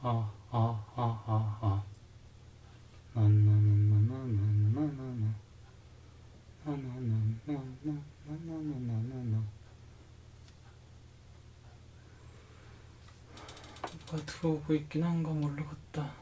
누가 들어오고 있긴 한가 모르겠다.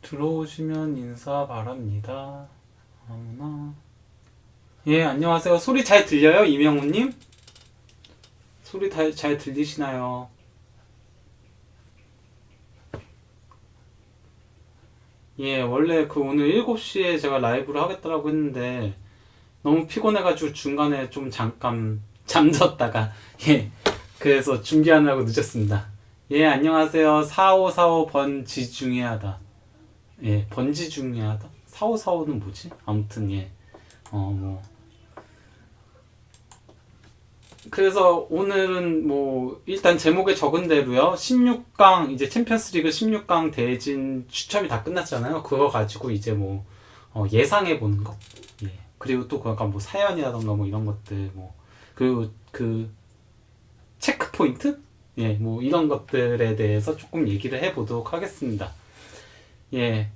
들어오시면 인사 바랍니다. 아무나. 예, 안녕하세요. 소리 잘 들려요, 이명우님? 소리 잘 들리시나요? 예, 원래 오늘 7시에 제가 라이브를 하겠다라고 했는데 너무 피곤해가지고 중간에 좀 잠깐 잠졌다가 예, 그래서 준비하느라고 늦었습니다. 예, 안녕하세요. 4545 번지 중에 하다. 예, 번지 중에 하다? 4545는 뭐지? 아무튼 예. 뭐 그래서 오늘은 뭐 일단 제목에 적은 대로요. 16강 이제 챔피언스리그 16강 대진 추첨이 다 끝났잖아요. 그거 가지고 이제 뭐 예상해 보는 거. 예. 그리고 또 약간 뭐 사연이라던가 뭐 이런 것들 뭐 그리고 그 체크 포인트? 예, 뭐 이런 것들에 대해서 조금 얘기를 해 보도록 하겠습니다. 예.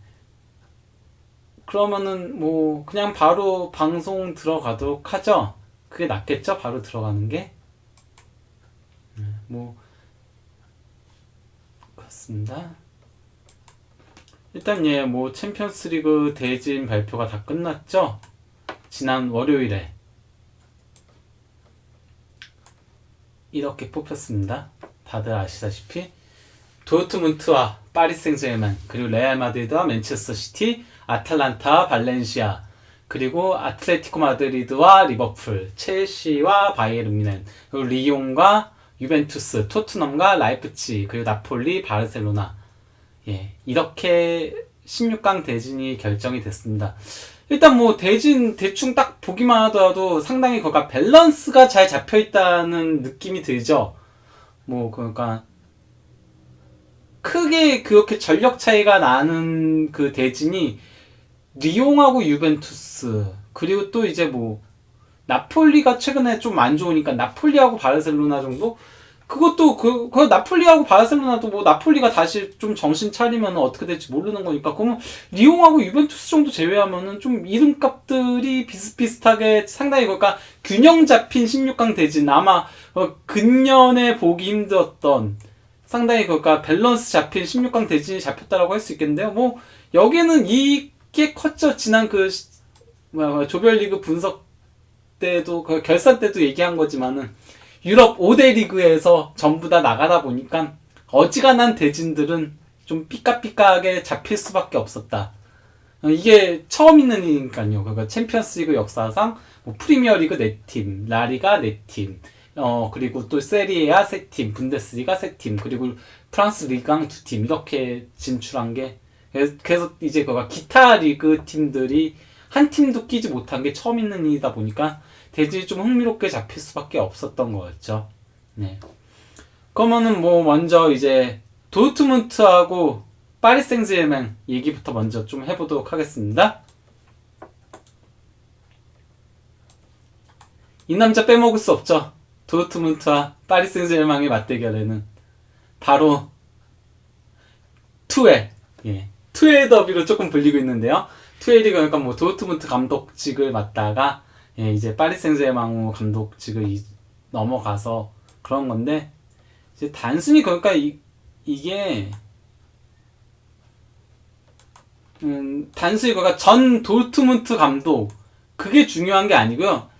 그러면은 뭐 그냥 바로 방송 들어가도록 하죠. 그게 낫겠죠? 바로 들어가는 게. 뭐 그렇습니다. 일단 예, 뭐 챔피언스리그 대진 발표가 다 끝났죠? 지난 월요일에 이렇게 뽑혔습니다. 다들 아시다시피 도르트문트와 파리 생제르맹, 그리고 레알 마드리드와 맨체스터 시티, 아탈란타, 발렌시아, 그리고 아틀레티코 마드리드와 리버풀, 첼시와 바이에른 뮌헨, 그리고 리옹과 유벤투스, 토트넘과 라이프치히, 그리고 나폴리, 바르셀로나. 예, 이렇게 16강 대진이 결정이 됐습니다. 일단 뭐 대진 대충 딱 보기만 하더라도 상당히 거가 밸런스가 잘 잡혀 있다는 느낌이 들죠. 뭐 그러니까 크게 그렇게 전력 차이가 나는 그 대진이 리옹하고 유벤투스, 그리고 또 이제 뭐 나폴리가 최근에 좀 안 좋으니까 나폴리하고 바르셀로나 정도? 그것도 그 나폴리하고 바르셀로나도 뭐 나폴리가 다시 좀 정신 차리면 어떻게 될지 모르는 거니까, 그러면 리옹하고 유벤투스 정도 제외하면은 좀 이름값들이 비슷비슷하게 상당히 그러니까 균형 잡힌 16강 대진, 아마 근년에 보기 힘들었던 상당히 그러니까 밸런스 잡힌 16강 대진이 잡혔다라고 할 수 있겠는데요. 뭐 여기는 이게 컸죠. 지난 조별리그 분석 때도 결산 때도 얘기한 거지만은 유럽 5대 리그에서 전부 다 나가다 보니까 어지간한 대진들은 좀 삐까삐까하게 잡힐 수밖에 없었다. 이게 처음 있는 일이니까요. 그러니까 챔피언스리그 역사상 뭐 프리미어리그 4팀, 라리가 4팀, 그리고 또 세리에아 3팀, 분데스리가 3팀, 그리고 프랑스 리강 2팀 이렇게 진출한 게, 그래서 이제 기타 리그 팀들이 한 팀도 끼지 못한 게 처음 있는 일이다 보니까 대진이 좀 흥미롭게 잡힐 수밖에 없었던 거였죠. 네. 그러면은 뭐 먼저 이제 도르트문트하고 파리 생제르맹 얘기부터 먼저 좀 해보도록 하겠습니다. 이 남자 빼먹을 수 없죠. 도르트문트와 파리 생제르맹의 맞대결에는 바로 투엘, 예, 투엘 더비로 조금 불리고 있는데요. 투엘이 그러니까 뭐 도르트문트 감독직을 맡다가 예, 이제 파리 생제르맹 감독직을 넘어가서 그런 건데, 이제 단순히 그러니까 이게 단순히 그러니까 전 도르트문트 감독 그게 중요한 게 아니고요.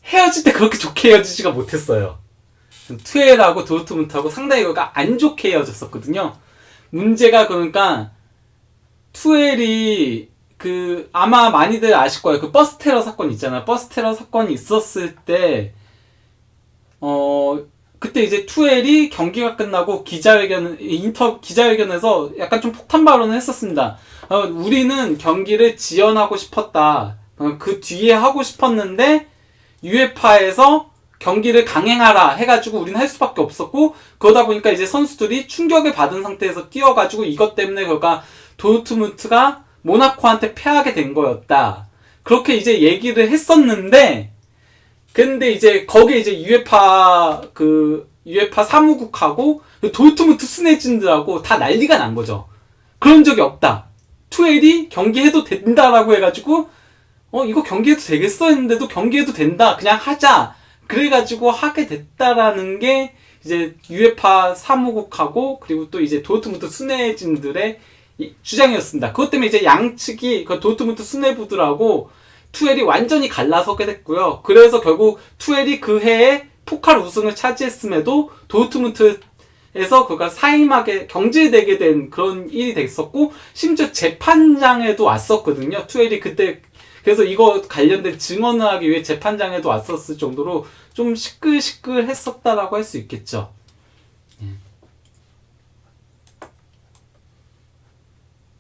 헤어질 때 그렇게 좋게 헤어지지가 못했어요. 투엘하고 도르트문트하고 상당히 그러니까 안 좋게 헤어졌었거든요. 문제가 그러니까 투엘이 아마 많이들 아실 거예요. 그 버스 테러 사건 있잖아요. 버스 테러 사건이 있었을 때 그때 이제 투엘이 경기가 끝나고 기자회견에서 약간 좀 폭탄 발언을 했었습니다. 우리는 경기를 지연하고 싶었다. 그 뒤에 하고 싶었는데 UEFA에서 경기를 강행하라 해가지고 우리는 할 수밖에 없었고, 그러다 보니까 이제 선수들이 충격을 받은 상태에서 뛰어가지고 이것 때문에 그러니까 도르트문트가 모나코한테 패하게 된 거였다. 그렇게 이제 얘기를 했었는데, 근데 이제 거기에 이제 UEFA 사무국하고 도르트문트 스네진들하고 다 난리가 난 거죠. 그런 적이 없다. 투엘이 경기해도 된다라고 해가지고 이거 경기해도 되겠어 했는데도 경기해도 된다. 그냥 하자. 그래가지고 하게 됐다라는 게 이제 UEFA 사무국하고 그리고 또 이제 도르트문트 스네진들의 주장이었습니다. 그것 때문에 이제 양측이 그 도르트문트 스네부들하고 투엘이 완전히 갈라서게 됐고요. 그래서 결국 투엘이 그 해에 포칼 우승을 차지했음에도 도르트문트에서 그가 사임하게 경질되게 된 그런 일이 됐었고, 심지어 재판장에도 왔었거든요. 투엘이 그때 그래서 이거 관련된 증언을 하기 위해 재판장에도 왔었을 정도로 좀 시끌시끌했었다라고 할 수 있겠죠.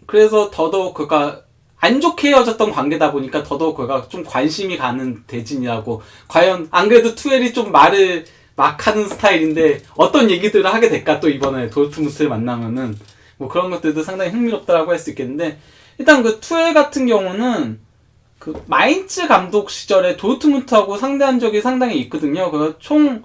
그래서 더더욱 그가 안 좋게 헤어졌던 관계다 보니까 더더욱 그가 좀 관심이 가는 대진이라고. 과연 안 그래도 투엘이 좀 말을 막 하는 스타일인데 어떤 얘기들을 하게 될까, 또 이번에 도르트문트를 만나면은 뭐 그런 것들도 상당히 흥미롭다라고 할 수 있겠는데, 일단 그 투엘 같은 경우는 그 마인츠 감독 시절에 도르트문트하고 상대한 적이 상당히 있거든요. 그 총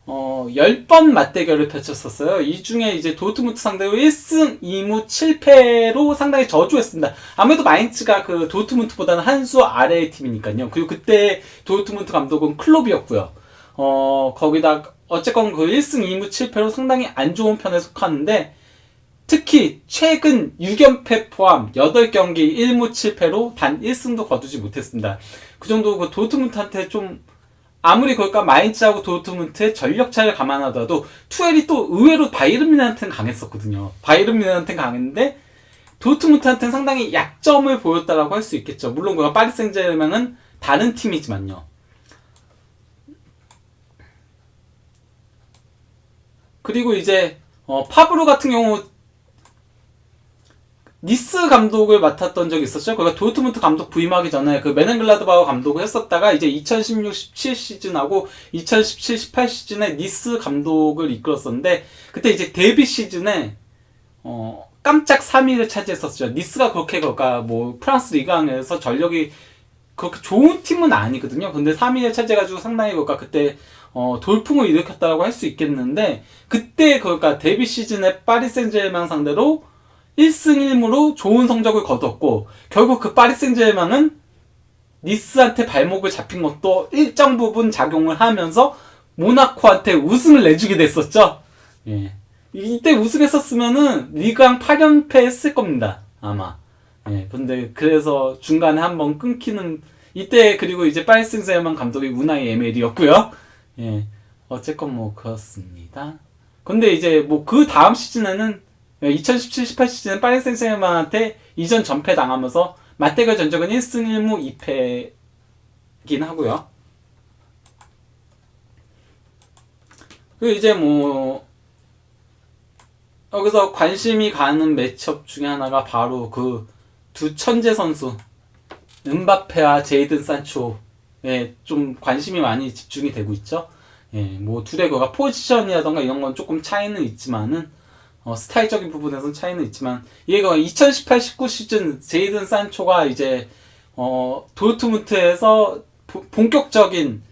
10번 맞대결을 펼쳤었어요. 이 중에 이제 도르트문트 상대로 1승 2무 7패로 상당히 저조했습니다. 아무래도 마인츠가 그 도르트문트보다는 한 수 아래의 팀이니까요. 그리고 그때 도르트문트 감독은 클롭이었고요. 거기다 어쨌건 그 1승 2무 7패로 상당히 안 좋은 편에 속하는데, 특히 최근 6연패 포함 8경기 1무 7패로 단 1승도 거두지 못했습니다. 그 정도 그 도르트문트한테 좀, 아무리 그럴까 마인츠하고 도르트문트의 전력 차이를 감안하더라도 투엘이 또 의외로 바이에른 뮌헨한테는 강했었거든요. 바이에른 뮌헨한테는 강했는데 도르트문트한테는 상당히 약점을 보였다라고 할 수 있겠죠. 물론 그가 파리 생제르맹은 다른 팀이지만요. 그리고 이제 파브르 같은 경우 니스 감독을 맡았던 적이 있었죠. 그러니까 도르트문트 감독 부임하기 전에 그 메넨글라드바흐 감독을 했었다가 이제 2016-17 시즌하고 2017-18 시즌에 니스 감독을 이끌었었는데, 그때 이제 데뷔 시즌에 깜짝 3위를 차지했었죠. 니스가 그렇게 그러니까 뭐 프랑스 리그왕에서 전력이 그렇게 좋은 팀은 아니거든요. 근데 3위를 차지해가지고 상당히 그러니까 그때 돌풍을 일으켰다고 할 수 있겠는데, 그때 그러니까 데뷔 시즌에 파리 생제르맹 상대로 1승 1무로 좋은 성적을 거뒀고, 결국 그 파리 생제르맹은 니스한테 발목을 잡힌 것도 일정 부분 작용을 하면서 모나코한테 우승을 내주게 됐었죠. 예. 이때 우승했었으면은 리그왕 8연패 했을 겁니다. 아마. 예. 근데 그래서 중간에 한번 끊기는, 이때 그리고 이제 파리 생제르맹 감독이 우나이 에메리였고요. 예. 어쨌건 뭐 그렇습니다. 근데 이제 뭐 그 다음 시즌에는 2017-18 시즌은 파리 생제르맹한테 이전 전패 당하면서 맞대결 전적은 1승 1무 2패긴 하고요. 그리고 이제 뭐 여기서 관심이 가는 매치업 중에 하나가 바로 그 두 천재 선수 음바페와 제이든 산초에 좀 관심이 많이 집중이 되고 있죠. 예, 뭐 둘의 거가 포지션이라던가 이런 건 조금 차이는 있지만은 스타일적인 부분에서는 차이는 있지만, 얘가 2018-19 시즌 제이든 산초가 이제 도르트문트에서 본격적인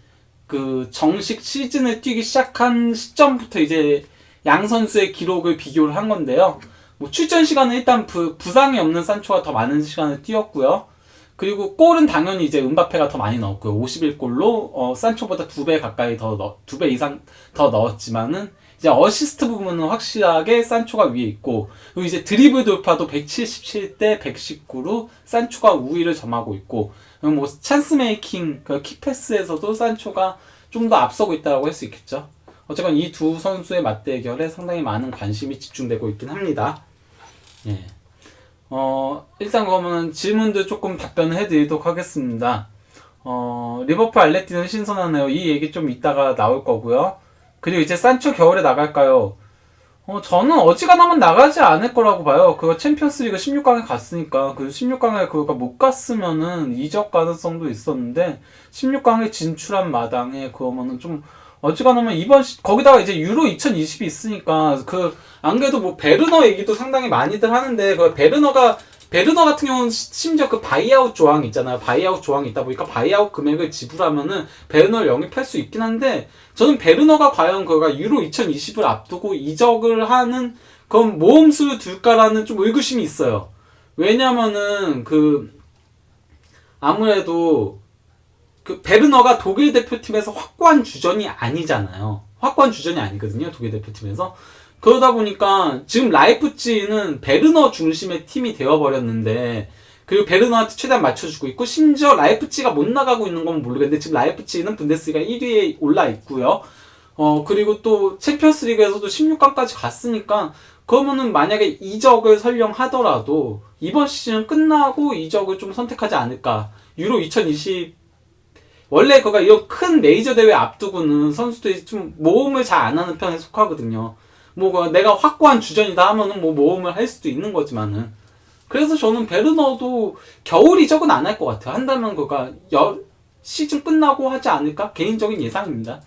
그 정식 시즌을 뛰기 시작한 시점부터 이제 양 선수의 기록을 비교를 한 건데요. 뭐 출전 시간은 일단 부상이 없는 산초가 더 많은 시간을 뛰었고요. 그리고 골은 당연히 이제 음바페가 더 많이 넣었고요. 51골로 산초보다 2배 가까이 2배 이상 더 넣었지만은, 이제 어시스트 부분은 확실하게 산초가 위에 있고, 그리고 이제 드리블 돌파도 177대 119로 산초가 우위를 점하고 있고, 뭐 찬스 메이킹, 그 키패스에서도 산초가 좀 더 앞서고 있다고 할 수 있겠죠. 어쨌건 이 두 선수의 맞대결에 상당히 많은 관심이 집중되고 있긴 합니다. 예. 일단 그러면 질문들 조금 답변을 해드리도록 하겠습니다. 리버풀 알레티는 신선하네요. 이 얘기 좀 이따가 나올 거고요. 그리고 이제 산초 겨울에 나갈까요? 저는 어지간하면 나가지 않을 거라고 봐요. 그거 챔피언스리그 16강에 갔으니까. 그 16강에 그거 못 갔으면은 이적 가능성도 있었는데, 16강에 진출한 마당에 그러면은 좀 어찌가냐면 거기다가 이제 유로 2020이 있으니까 안 그래도 뭐 베르너 얘기도 상당히 많이들 하는데 베르너 같은 경우는 심지어 그 바이아웃 조항이 있잖아요. 바이아웃 조항이 있다 보니까 바이아웃 금액을 지불하면은 베르너를 영입할 수 있긴 한데 저는 베르너가 과연 그가 유로 2020을 앞두고 이적을 하는 그런 모험수를 둘까라는 좀 의구심이 있어요. 왜냐면은 아무래도 베르너가 독일 대표팀에서 확고한 주전이 아니잖아요. 확고한 주전이 아니거든요. 독일 대표팀에서. 그러다 보니까 지금 라이프치히는 베르너 중심의 팀이 되어버렸는데 그리고 베르너한테 최대한 맞춰주고 있고 심지어 라이프치히가 못 나가고 있는 건 모르겠는데 지금 라이프치히는 분데스리가 1위에 올라 있고요. 그리고 또 챔피언스리그에서도 16강까지 갔으니까 그러면은 만약에 이적을 설령 하더라도 이번 시즌 끝나고 이적을 좀 선택하지 않을까. 유로 2020 원래 이런 큰 메이저 대회 앞두고는 선수들이 좀 모험을 잘 안 하는 편에 속하거든요. 내가 확고한 주전이다 하면은 모험을 할 수도 있는 거지만은. 그래서 저는 베르너도 겨울 이적은 안 할 것 같아요. 한다면 시즌 끝나고 하지 않을까? 개인적인 예상입니다.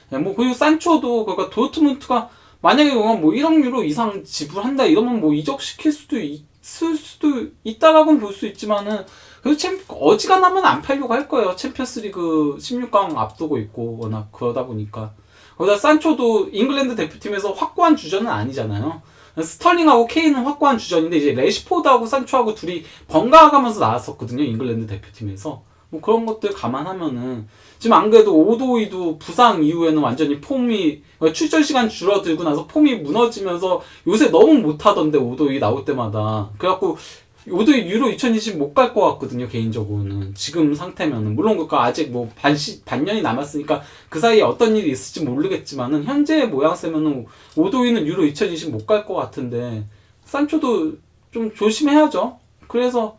그리고 산초도 도르트문트가 만약에 1억 유로 이상 지불한다 이러면 이적시킬 수도 있을 수도 있다라고는 볼 수 있지만은 그래서 어지간하면 안 팔려고 할 거예요. 챔피언스리그 16강 앞두고 있고 워낙 그러다 보니까. 거기다 산초도 잉글랜드 대표팀에서 확고한 주전은 아니잖아요. 스털링하고 케인은 확고한 주전인데 이제 레시포드하고 산초하고 둘이 번갈아가면서 나왔었거든요. 잉글랜드 대표팀에서. 그런 것들 감안하면은 지금 안 그래도 오도이도 부상 이후에는 완전히 출전 시간 줄어들고 나서 폼이 무너지면서 요새 너무 못하던데 오도이 나올 때마다. 그래갖고 오도이 유로 2020 못 갈 것 같거든요. 개인적으로는 지금 상태면은 물론 아직 반년이 남았으니까 그 사이에 어떤 일이 있을지 모르겠지만은 현재의 모양새면은 오도이는 유로 2020 못 갈 것 같은데 산초도 좀 조심해야죠. 그래서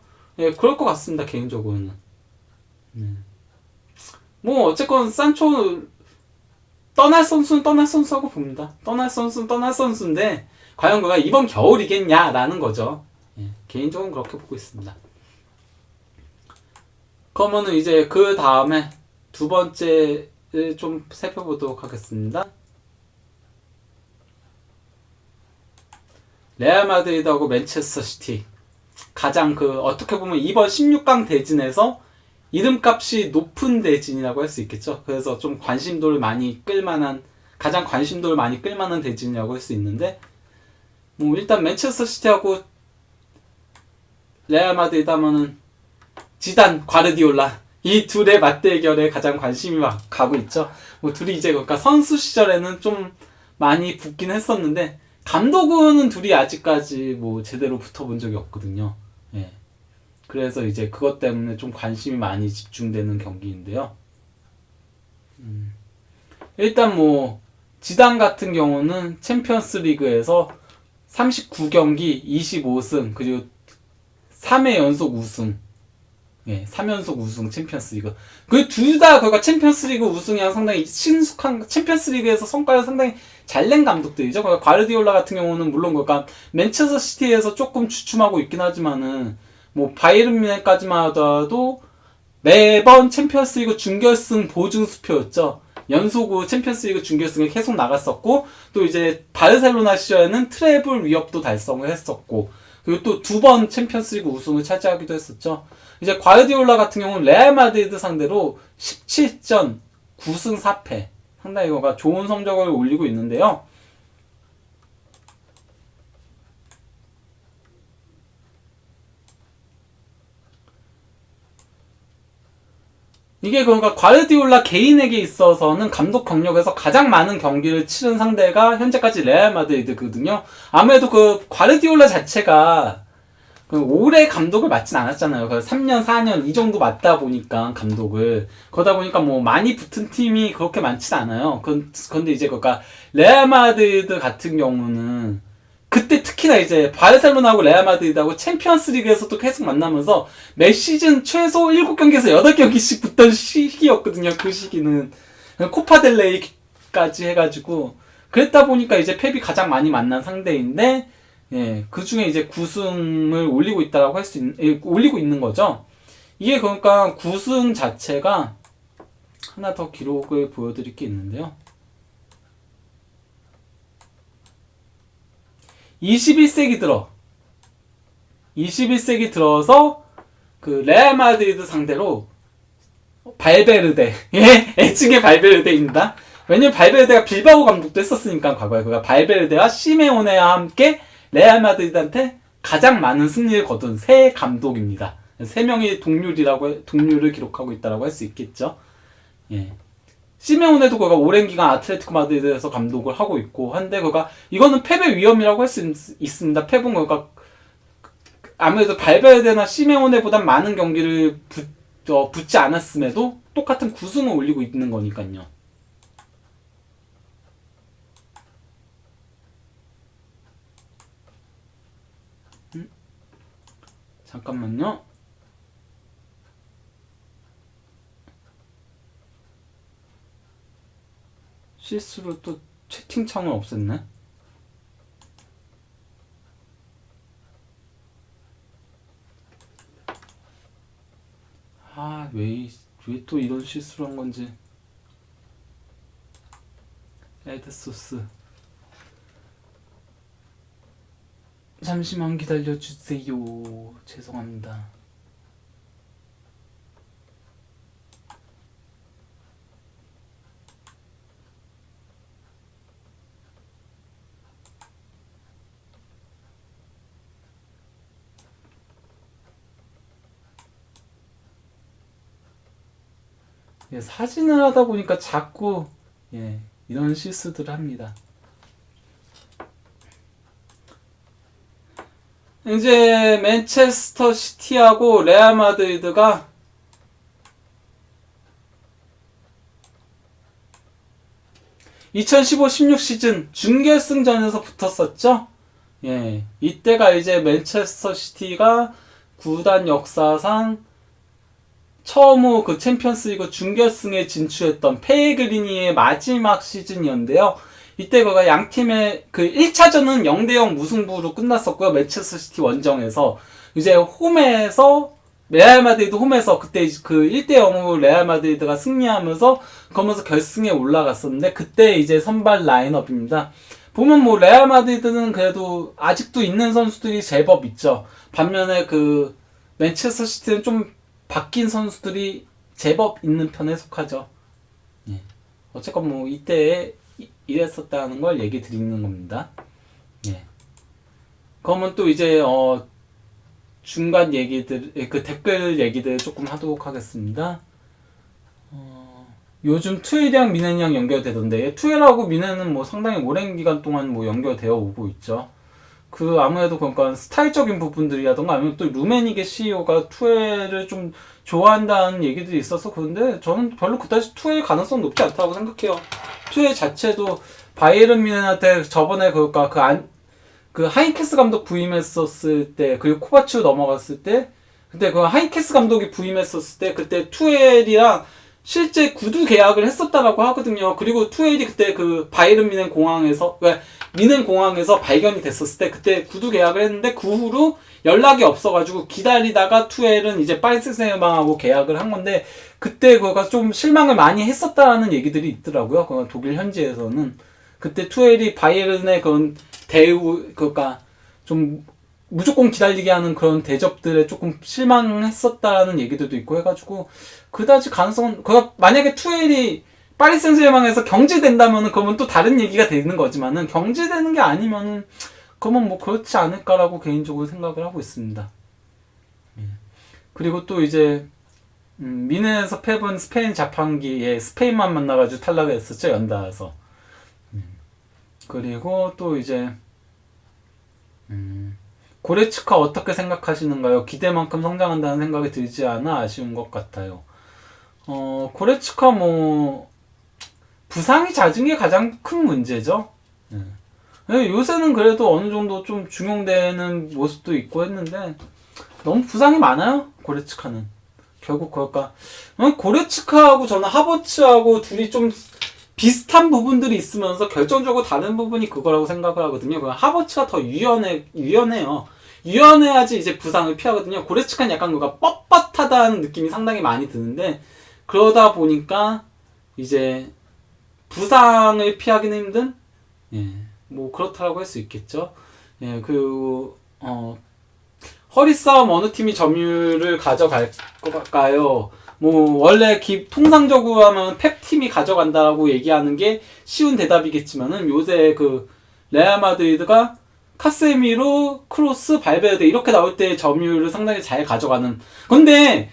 그럴 것 같습니다. 개인적으로는. 어쨌건 산초 떠날 선수는 떠날 선수라고 봅니다. 떠날 선수는 떠날 선수인데 과연 그가 이번 겨울이겠냐라는 거죠. 개인적으로 그렇게 보고 있습니다. 그러면은 이제 그 다음에 두 번째를 좀 살펴보도록 하겠습니다. 레알 마드리드하고 맨체스터 시티. 가장 어떻게 보면 이번 16강 대진에서 이름값이 높은 대진이라고 할 수 있겠죠. 그래서 좀 가장 관심도를 많이 끌만한 대진이라고 할 수 있는데, 일단 맨체스터 시티하고 레알 마드리드 하면은 지단, 과르디올라 이 둘의 맞대결에 가장 관심이 가고 있죠. 둘이 이제 선수 시절에는 좀 많이 붙긴 했었는데 감독은 둘이 아직까지 제대로 붙어본 적이 없거든요. 그래서 이제 그것 때문에 좀 관심이 많이 집중되는 경기인데요. 일단 지단 같은 경우는 챔피언스 리그에서 39경기 25승 그리고 3회 연속 우승. 3연속 우승 챔피언스 리그. 둘 다 챔피언스 리그 우승이랑 상당히 친숙한 챔피언스 리그에서 성과를 상당히 잘 낸 감독들이죠. 과르디올라 같은 경우는 물론 맨체스터 시티에서 조금 주춤하고 있긴 하지만은 바이에른 뮌헨까지만 하더라도 매번 챔피언스 리그 준결승 보증 수표였죠. 연속 챔피언스 리그 준결승에 계속 나갔었고 또 이제 바르셀로나 시절에는 트래블 위협도 달성을 했었고 그리고 또 2번 챔피언스 리그 우승을 차지하기도 했었죠. 이제 과르디올라 같은 경우는 레알 마드리드 상대로 17전 9승 4패 상당히 좋은 성적을 올리고 있는데요. 이게 과르디올라 개인에게 있어서는 감독 경력에서 가장 많은 경기를 치른 상대가 현재까지 레알 마드리드거든요. 아무래도 과르디올라 자체가 오래 감독을 맡진 않았잖아요. 3년, 4년 이 정도 맡다 보니까 감독을 그러다 보니까 많이 붙은 팀이 그렇게 많진 않아요. 근데 이제 레알 마드리드 같은 경우는 그때 특히나 이제 바르셀로나하고 레알 마드리드하고 챔피언스 리그에서도 계속 만나면서 매 시즌 최소 7경기에서 8경기씩 붙던 시기였거든요. 그 시기는 코파델레이까지 해가지고 그랬다 보니까 이제 펩이 가장 많이 만난 상대인데 그 중에 이제 9승을 올리고 있다라고 올리고 있는 거죠. 이게 9승 자체가 하나 더 기록을 보여드릴 게 있는데요. 21세기 들어서 그 레알 마드리드 상대로 발베르데, 예, 애칭의 발베르데입니다. 왜냐면 발베르데가 빌바오 감독도 했었으니까 과거에 그가 발베르데와 시메오네와 함께 레알 마드리드한테 가장 많은 승리를 거둔 새 감독입니다. 3명이 동률을 기록하고 있다라고 할 수 있겠죠. 예. 시메오네도 그가 오랜 기간 아틀레티코 마드리드에서 감독을 하고 있고 한데 그가 이거는 패배 위험이라고 할 수 있습니다. 펩은 그가 아무래도 발베르데나 시메오네보다 많은 경기를 붙지 않았음에도 똑같은 9승을 올리고 있는 거니까요. 잠깐만요. 실수로 또 채팅창을 없앴네. 아, 왜 또 이런 실수를 한 건지. 애드소스. 잠시만 기다려주세요. 죄송합니다. 예, 사진을 하다 보니까 자꾸 이런 실수들을 합니다. 이제 맨체스터 시티하고 레알 마드리드가 2015-16 시즌 준결승전에서 붙었었죠. 예, 이때가 이제 맨체스터 시티가 구단 역사상 처음으로 그 챔피언스리그 준결승에 진출했던 페레그리니의 마지막 시즌이었는데요. 이때 그가 양 팀의 그 1차전은 0대0 무승부로 끝났었고요. 맨체스터 시티 원정에서 이제 홈에서 레알 마드리드 홈에서 그때 그 1대0으로 레알 마드리드가 승리하면서 그러면서 결승에 올라갔었는데 그때 이제 선발 라인업입니다. 보면 뭐 레알 마드리드는 그래도 아직도 있는 선수들이 제법 있죠. 반면에 그 맨체스터 시티는 좀 바뀐 선수들이 제법 있는 편에 속하죠. 예. 어쨌건 뭐 이때 이랬었다는 걸 얘기 드리는 겁니다. 예. 그러면 또 이제 중간 얘기들, 그 댓글 얘기들 조금 하도록 하겠습니다. 요즘 투엘이랑 미넨이랑 연결되던데 투엘하고 미넨은 뭐 상당히 오랜 기간 동안 뭐 연결되어 오고 있죠. 그 아무래도 그러니까 스타일적인 부분들이라던가 아니면 또 루메닉의 CEO가 투엘을 좀 좋아한다는 얘기들이 있어서 그런데 저는 별로 그다지 투엘 가능성 높지 않다고 생각해요. 투엘 자체도 바이에른 미넨한테 저번에 그 하인케스 감독 부임했었을 때 그리고 코바츠 넘어갔을 때 그때 그 하인케스 감독이 부임했었을 때 그때 투엘이랑 실제 구두 계약을 했었다라고 하거든요. 그리고 투엘이 그때 그 바이에른 미넨 공항에서 미넨 공항에서 발견이 됐었을 때 그때 구두 계약을 했는데 그 후로 연락이 없어가지고 기다리다가 투엘은 이제 파리 생제르맹하고 계약을 한 건데 그때 그가 좀 실망을 많이 했었다라는 얘기들이 있더라고요. 그 독일 현지에서는 그때 투엘이 바이에른의 그런 대우 그러니까 좀 무조건 기다리게 하는 그런 대접들에 조금 실망했었다라는 얘기들도 있고 해가지고 그다지 가능성은 그가 만약에 투엘이 파리 생제르맹에서 경질된다면은 그러면 또 다른 얘기가 되는 거지만은 경질되는 게 아니면은 그러면 뭐 그렇지 않을까라고 개인적으로 생각을 하고 있습니다. 그리고 또 이제 미넨에서 펩은 스페인 자판기에 스페인만 만나가지고 탈락을 했었죠. 연달아서. 그리고 또 이제 고레츠카 어떻게 생각하시는가요? 기대만큼 성장한다는 생각이 들지 않아 아쉬운 것 같아요. 고레츠카 뭐 부상이 잦은 게 가장 큰 문제죠. 요새는 그래도 어느 정도 좀 중용되는 모습도 있고 했는데 너무 부상이 많아요. 고레츠카는 결국 그럴까 고레츠카하고 저는 하버츠하고 둘이 좀 비슷한 부분들이 있으면서 결정적으로 다른 부분이 그거라고 생각을 하거든요. 하버츠가 더 유연해요. 유연해야지 이제 부상을 피하거든요. 고레츠카는 약간 그가 뻣뻣하다는 느낌이 상당히 많이 드는데 그러다 보니까 이제 부상을 피하기는 힘든 뭐 그렇다고 할 수 있겠죠. 예, 허리 싸움 어느 팀이 점유율을 가져갈까요? 뭐 원래 통상적으로 하면 펩 팀이 가져간다라고 얘기하는 게 쉬운 대답이겠지만은 요새 레알 마드리드가 카세미로, 크로스, 발베르데 이렇게 나올 때 점유율을 상당히 잘 가져가는. 근데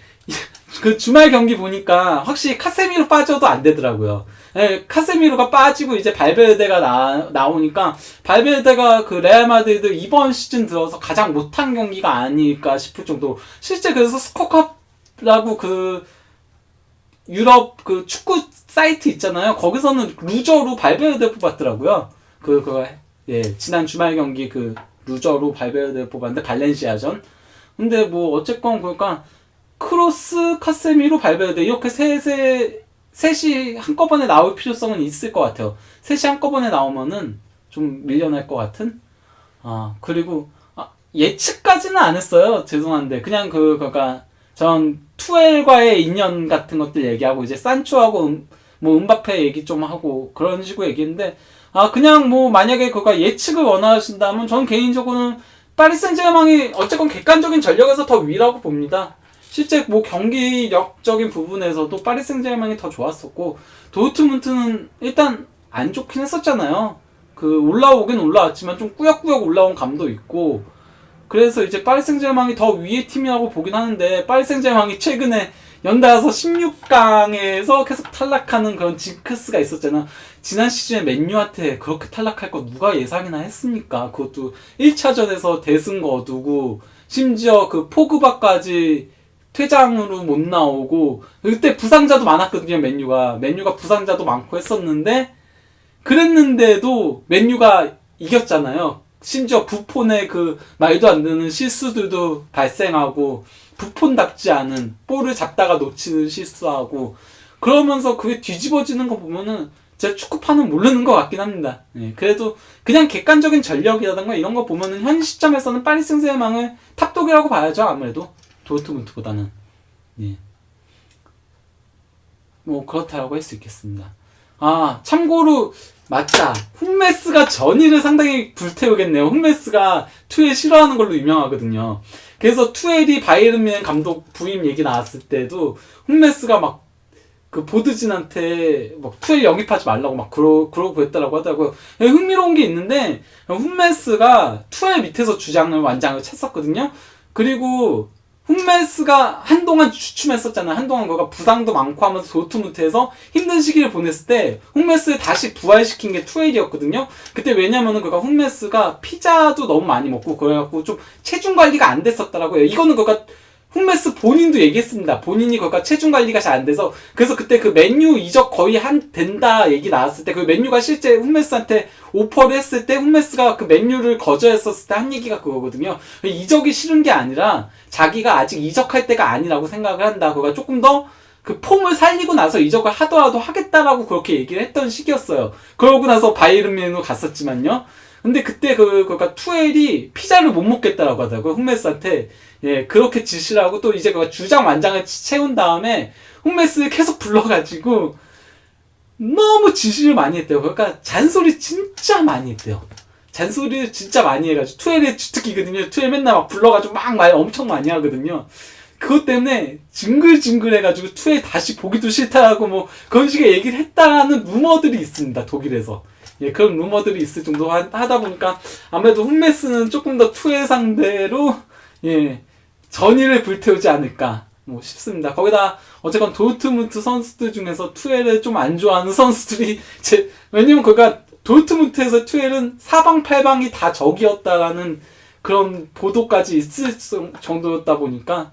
주말 경기 보니까 확실히 카세미로 빠져도 안 되더라고요. 예, 카세미로가 빠지고 이제 발베르데가 나오니까 발베르데가 레알 마드리드 이번 시즌 들어서 가장 못한 경기가 아닐까 싶을 정도로 실제 그래서 스코캅라고 유럽 축구 사이트 있잖아요. 거기서는 루저로 발베르데 뽑았더라고요. 예, 지난 주말 경기 루저로 발베르데 뽑았는데 발렌시아전. 근데 뭐 어쨌건 그러니까 크로스, 카세미로, 발베르데 이렇게 셋이 한꺼번에 나올 필요성은 있을 것 같아요. 셋이 한꺼번에 나오면은 좀 밀려날 것 같은. 그리고 예측까지는 안 했어요. 죄송한데 그냥 그러니까 전 투엘과의 인연 같은 것들 얘기하고 이제 산초하고 뭐 음바페 얘기 좀 하고 그런 식으로 얘기했는데 그냥 뭐 만약에 예측을 원하신다면 전 개인적으로는 파리 생제르맹이 어쨌건 객관적인 전력에서 더 위라고 봅니다. 실제 뭐 경기력적인 부분에서도 파리 생제르맹이 더 좋았었고 도르트문트는 일단 안 좋긴 했었잖아요. 올라오긴 올라왔지만 좀 꾸역꾸역 올라온 감도 있고 그래서 이제 파리 생제르맹이 더 위의 팀이라고 보긴 하는데 파리 생제르맹이 최근에 연달아서 16강에서 계속 탈락하는 그런 징크스가 있었잖아. 지난 시즌에 맨유한테 그렇게 탈락할 거 누가 예상이나 했습니까? 그것도 1차전에서 대승 거두고 심지어 포그바까지 퇴장으로 못 나오고 그때 부상자도 많았거든요. 맨유가 부상자도 많고 했었는데 그랬는데도 맨유가 이겼잖아요. 심지어 부폰의 말도 안 되는 실수들도 발생하고 부폰답지 않은 볼을 잡다가 놓치는 실수하고 그러면서 그게 뒤집어지는 거 보면은 제가 축구판은 모르는 것 같긴 합니다. 예, 그래도 그냥 객관적인 전력이라던가 이런 거 보면은 현 시점에서는 파리 생제르맹을 탑독이라고 봐야죠. 아무래도 도르트문트보다는. 예. 뭐 그렇다라고 할 수 있겠습니다. 참고로 맞다. 훈메스가 전의를 상당히 불태우겠네요. 훈메스가 투엘 싫어하는 걸로 유명하거든요. 그래서 투엘이 바이에른 뮌헨 감독 부임 얘기 나왔을 때도 훈메스가 보드진한테 투엘 영입하지 말라고 그러고 했다라고 하더라고요. 흥미로운 게 있는데 훈메스가 투엘 밑에서 완장을 찼었거든요. 그리고 훈메스가 한동안 주춤했었잖아요. 한동안 그가 부상도 많고 하면서 도르트문트에서 힘든 시기를 보냈을 때 훈메스를 다시 부활시킨 게 투엘이었거든요. 그때 왜냐면은 그가 훈메스가 피자도 너무 많이 먹고 그래갖고 좀 체중 관리가 안 됐었더라고요. 이거는 그가 훈메스 본인도 얘기했습니다. 본인이 체중 관리가 잘 안 돼서 그래서 그때 맨유 이적 거의 된다 얘기 나왔을 때 맨유가 실제 훈메스한테 오퍼를 했을 때 훈메스가 맨유를 거절했었을 때 한 얘기가 그거거든요. 이적이 싫은 게 아니라 자기가 아직 이적할 때가 아니라고 생각을 한다. 그가 조금 더 폼을 살리고 나서 이적을 하더라도 하겠다라고 그렇게 얘기를 했던 시기였어요. 그러고 나서 바이에른 뮌헨으로 갔었지만요. 근데 그때 그러니까 투엘이 피자를 못 먹겠다라고 하더라고요. 훈메스한테. 예, 그렇게 지시를 하고 또 이제 주장 완장을 채운 다음에 훈메스를 계속 불러가지고 너무 지시를 많이 했대요. 그러니까 잔소리 진짜 많이 했대요. 잔소리를 진짜 많이 해가지고 투엘의 주특기거든요. 투엘 맨날 불러가지고 말 엄청 많이 하거든요. 그것 때문에 징글징글해가지고 투엘 다시 보기도 싫다라고 뭐 그런 식의 얘기를 했다는 루머들이 있습니다. 독일에서. 예, 그런 루머들이 있을 정도 하다 보니까 아무래도 훈메스는 조금 더 투엘 상대로 예, 전의를 불태우지 않을까 뭐 싶습니다. 거기다 어쨌건 도르트문트 선수들 중에서 투엘을 좀 안 좋아하는 선수들이 왜냐면 도르트문트에서 투엘은 사방팔방이 다 적이었다라는 그런 보도까지 있을 정도였다 보니까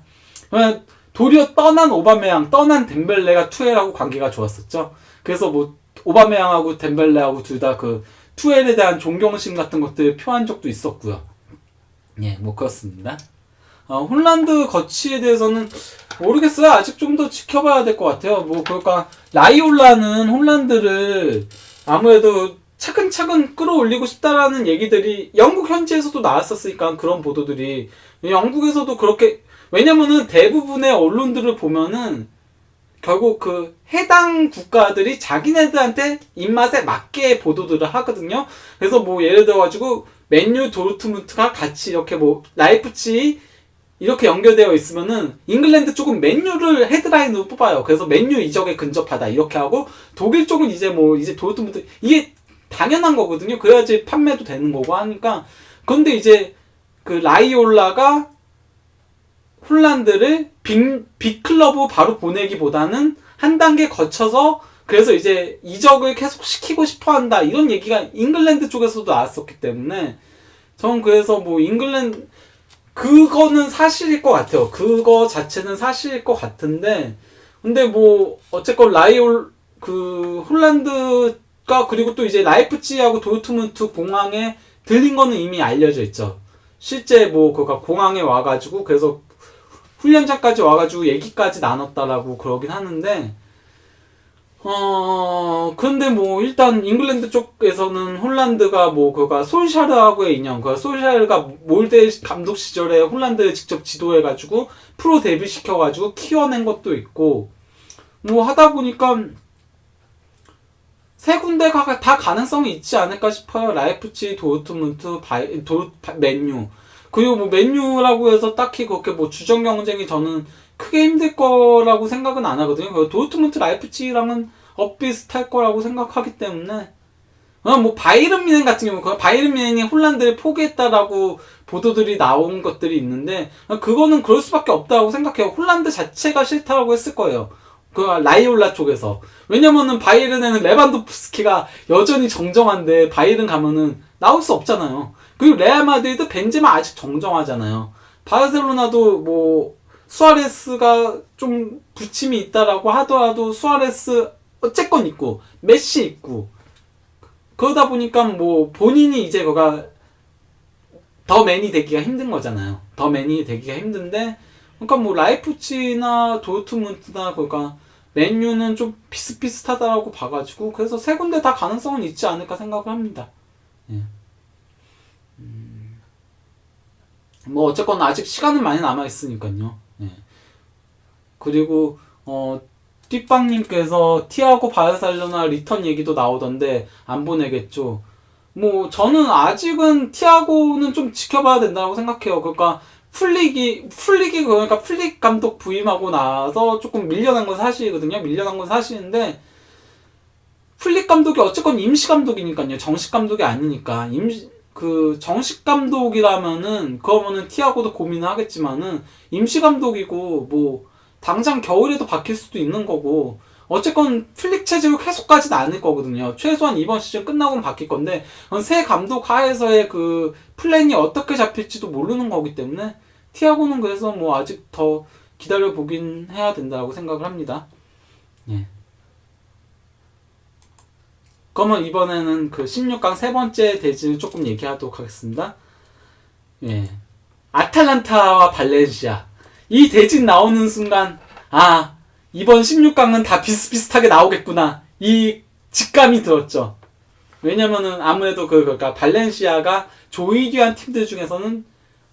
도리어 떠난 오바메양, 떠난 덴벨레가 투엘하고 관계가 좋았었죠. 그래서 뭐 오바메양하고 덴벨레하고 둘 다 투엘에 대한 존경심 같은 것들을 표한 적도 있었고요. 예, 뭐 그렇습니다. 홀란드 거치에 대해서는 모르겠어요. 아직 좀 더 지켜봐야 될 것 같아요. 뭐 그러니까 라이올라는 홀란드를 아무래도 차근차근 끌어올리고 싶다라는 얘기들이 영국 현지에서도 나왔었으니까 그런 보도들이 영국에서도 그렇게 왜냐면은 대부분의 언론들을 보면은 결국 해당 국가들이 자기네들한테 입맛에 맞게 보도들을 하거든요. 그래서 뭐 예를 들어가지고 맨유, 도르트문트가 같이 이렇게 뭐 라이프치 이렇게 연결되어 있으면은 잉글랜드 쪽은 맨유를 헤드라인으로 뽑아요. 그래서 맨유 이적에 근접하다 이렇게 하고 독일 쪽은 이제 뭐 이제 도르트문트 이게 당연한 거거든요. 그래야지 판매도 되는 거고 하니까. 그런데 이제 그 라이올라가 홀란드를 빅클럽으로 바로 보내기보다는 한 단계 거쳐서 그래서 이제 이적을 계속 시키고 싶어 한다 이런 얘기가 잉글랜드 쪽에서도 나왔었기 때문에 전 그래서 뭐 잉글랜드 그거는 사실일 것 같아요. 그거 자체는 사실일 것 같은데 근데 뭐 어쨌건 홀란드가 그리고 또 이제 라이프치히하고 도르트문트 공항에 들린 거는 이미 알려져 있죠. 실제 뭐 그가 공항에 와가지고 그래서 훈련장까지 와가지고 얘기까지 나눴다라고 그러긴 하는데 근데 뭐 일단 잉글랜드 쪽에서는 홀란드가 뭐 그가 솔샤르하고의 인연, 그 솔샤르가 몰데 감독 시절에 홀란드를 직접 지도해가지고 프로 데뷔 시켜가지고 키워낸 것도 있고 뭐 하다 보니까 세 군데가 다 가능성이 있지 않을까 싶어요. 라이프치, 도르트문트, 맨유. 그리고 뭐 맨유라고 해서 딱히 그렇게 뭐 주전 경쟁이 저는 크게 힘들 거라고 생각은 안 하거든요. 도르트문트, 라이프치히랑은 엇비슷할 거라고 생각하기 때문에 뭐 바이에른 뮌헨 같은 경우 바이에른 뮌헨이 홀란드를 포기했다라고 보도들이 나온 것들이 있는데 그거는 그럴 수밖에 없다고 생각해요. 홀란드 자체가 싫다라고 했을 거예요. 그 라이올라 쪽에서. 왜냐면은 바이에른에는 레반도프스키가 여전히 정정한데 바이에른 가면은 나올 수 없잖아요. 그리고 레알 마드리드 벤제마 아직 정정하잖아요. 바르셀로나도 뭐 수아레스가 좀 부침이 있다라고 하더라도 수아레스 어쨌건 있고 메시 있고 그러다 보니까 뭐 본인이 이제 그가 더 맨이 되기가 힘든 거잖아요. 더 맨이 되기가 힘든데 그러니까 뭐 라이프치히나 도르트문트나 그러니까 맨유는 좀 비슷비슷하다라고 봐가지고 그래서 세 군데 다 가능성은 있지 않을까 생각을 합니다. 예. 뭐 어쨌건 아직 시간은 많이 남아 있으니까요. 예. 그리고 띠빵님께서 티아고 바르셀로나 리턴 얘기도 나오던데 안 보내겠죠. 뭐 저는 아직은 티아고는 좀 지켜봐야 된다고 생각해요. 그러니까 풀릭이 그러니까 풀릭 감독 부임하고 나서 조금 밀려난 건 사실이거든요. 밀려난 건 사실인데 풀릭 감독이 어쨌건 임시 감독이니까요. 정식 감독이 아니니까 그 정식 감독이라면은 그러면은 티아고도 고민을 하겠지만은 임시 감독이고 뭐 당장 겨울에도 바뀔 수도 있는 거고 어쨌건 플릭 체제로 계속 가진 않을 거거든요. 최소한 이번 시즌 끝나고는 바뀔 건데 새 감독 하에서의 그 플랜이 어떻게 잡힐지도 모르는 거기 때문에 티아고는 그래서 뭐 아직 더 기다려 보긴 해야 된다고 생각을 합니다. 예. 그러면 이번에는 그 16강 세 번째 대진을 조금 얘기하도록 하겠습니다. 예. 아탈란타와 발렌시아. 이 대진 나오는 순간, 아, 이번 16강은 다 비슷비슷하게 나오겠구나. 이 직감이 들었죠. 왜냐면은 아무래도 그러니까 발렌시아가 조이듀한 팀들 중에서는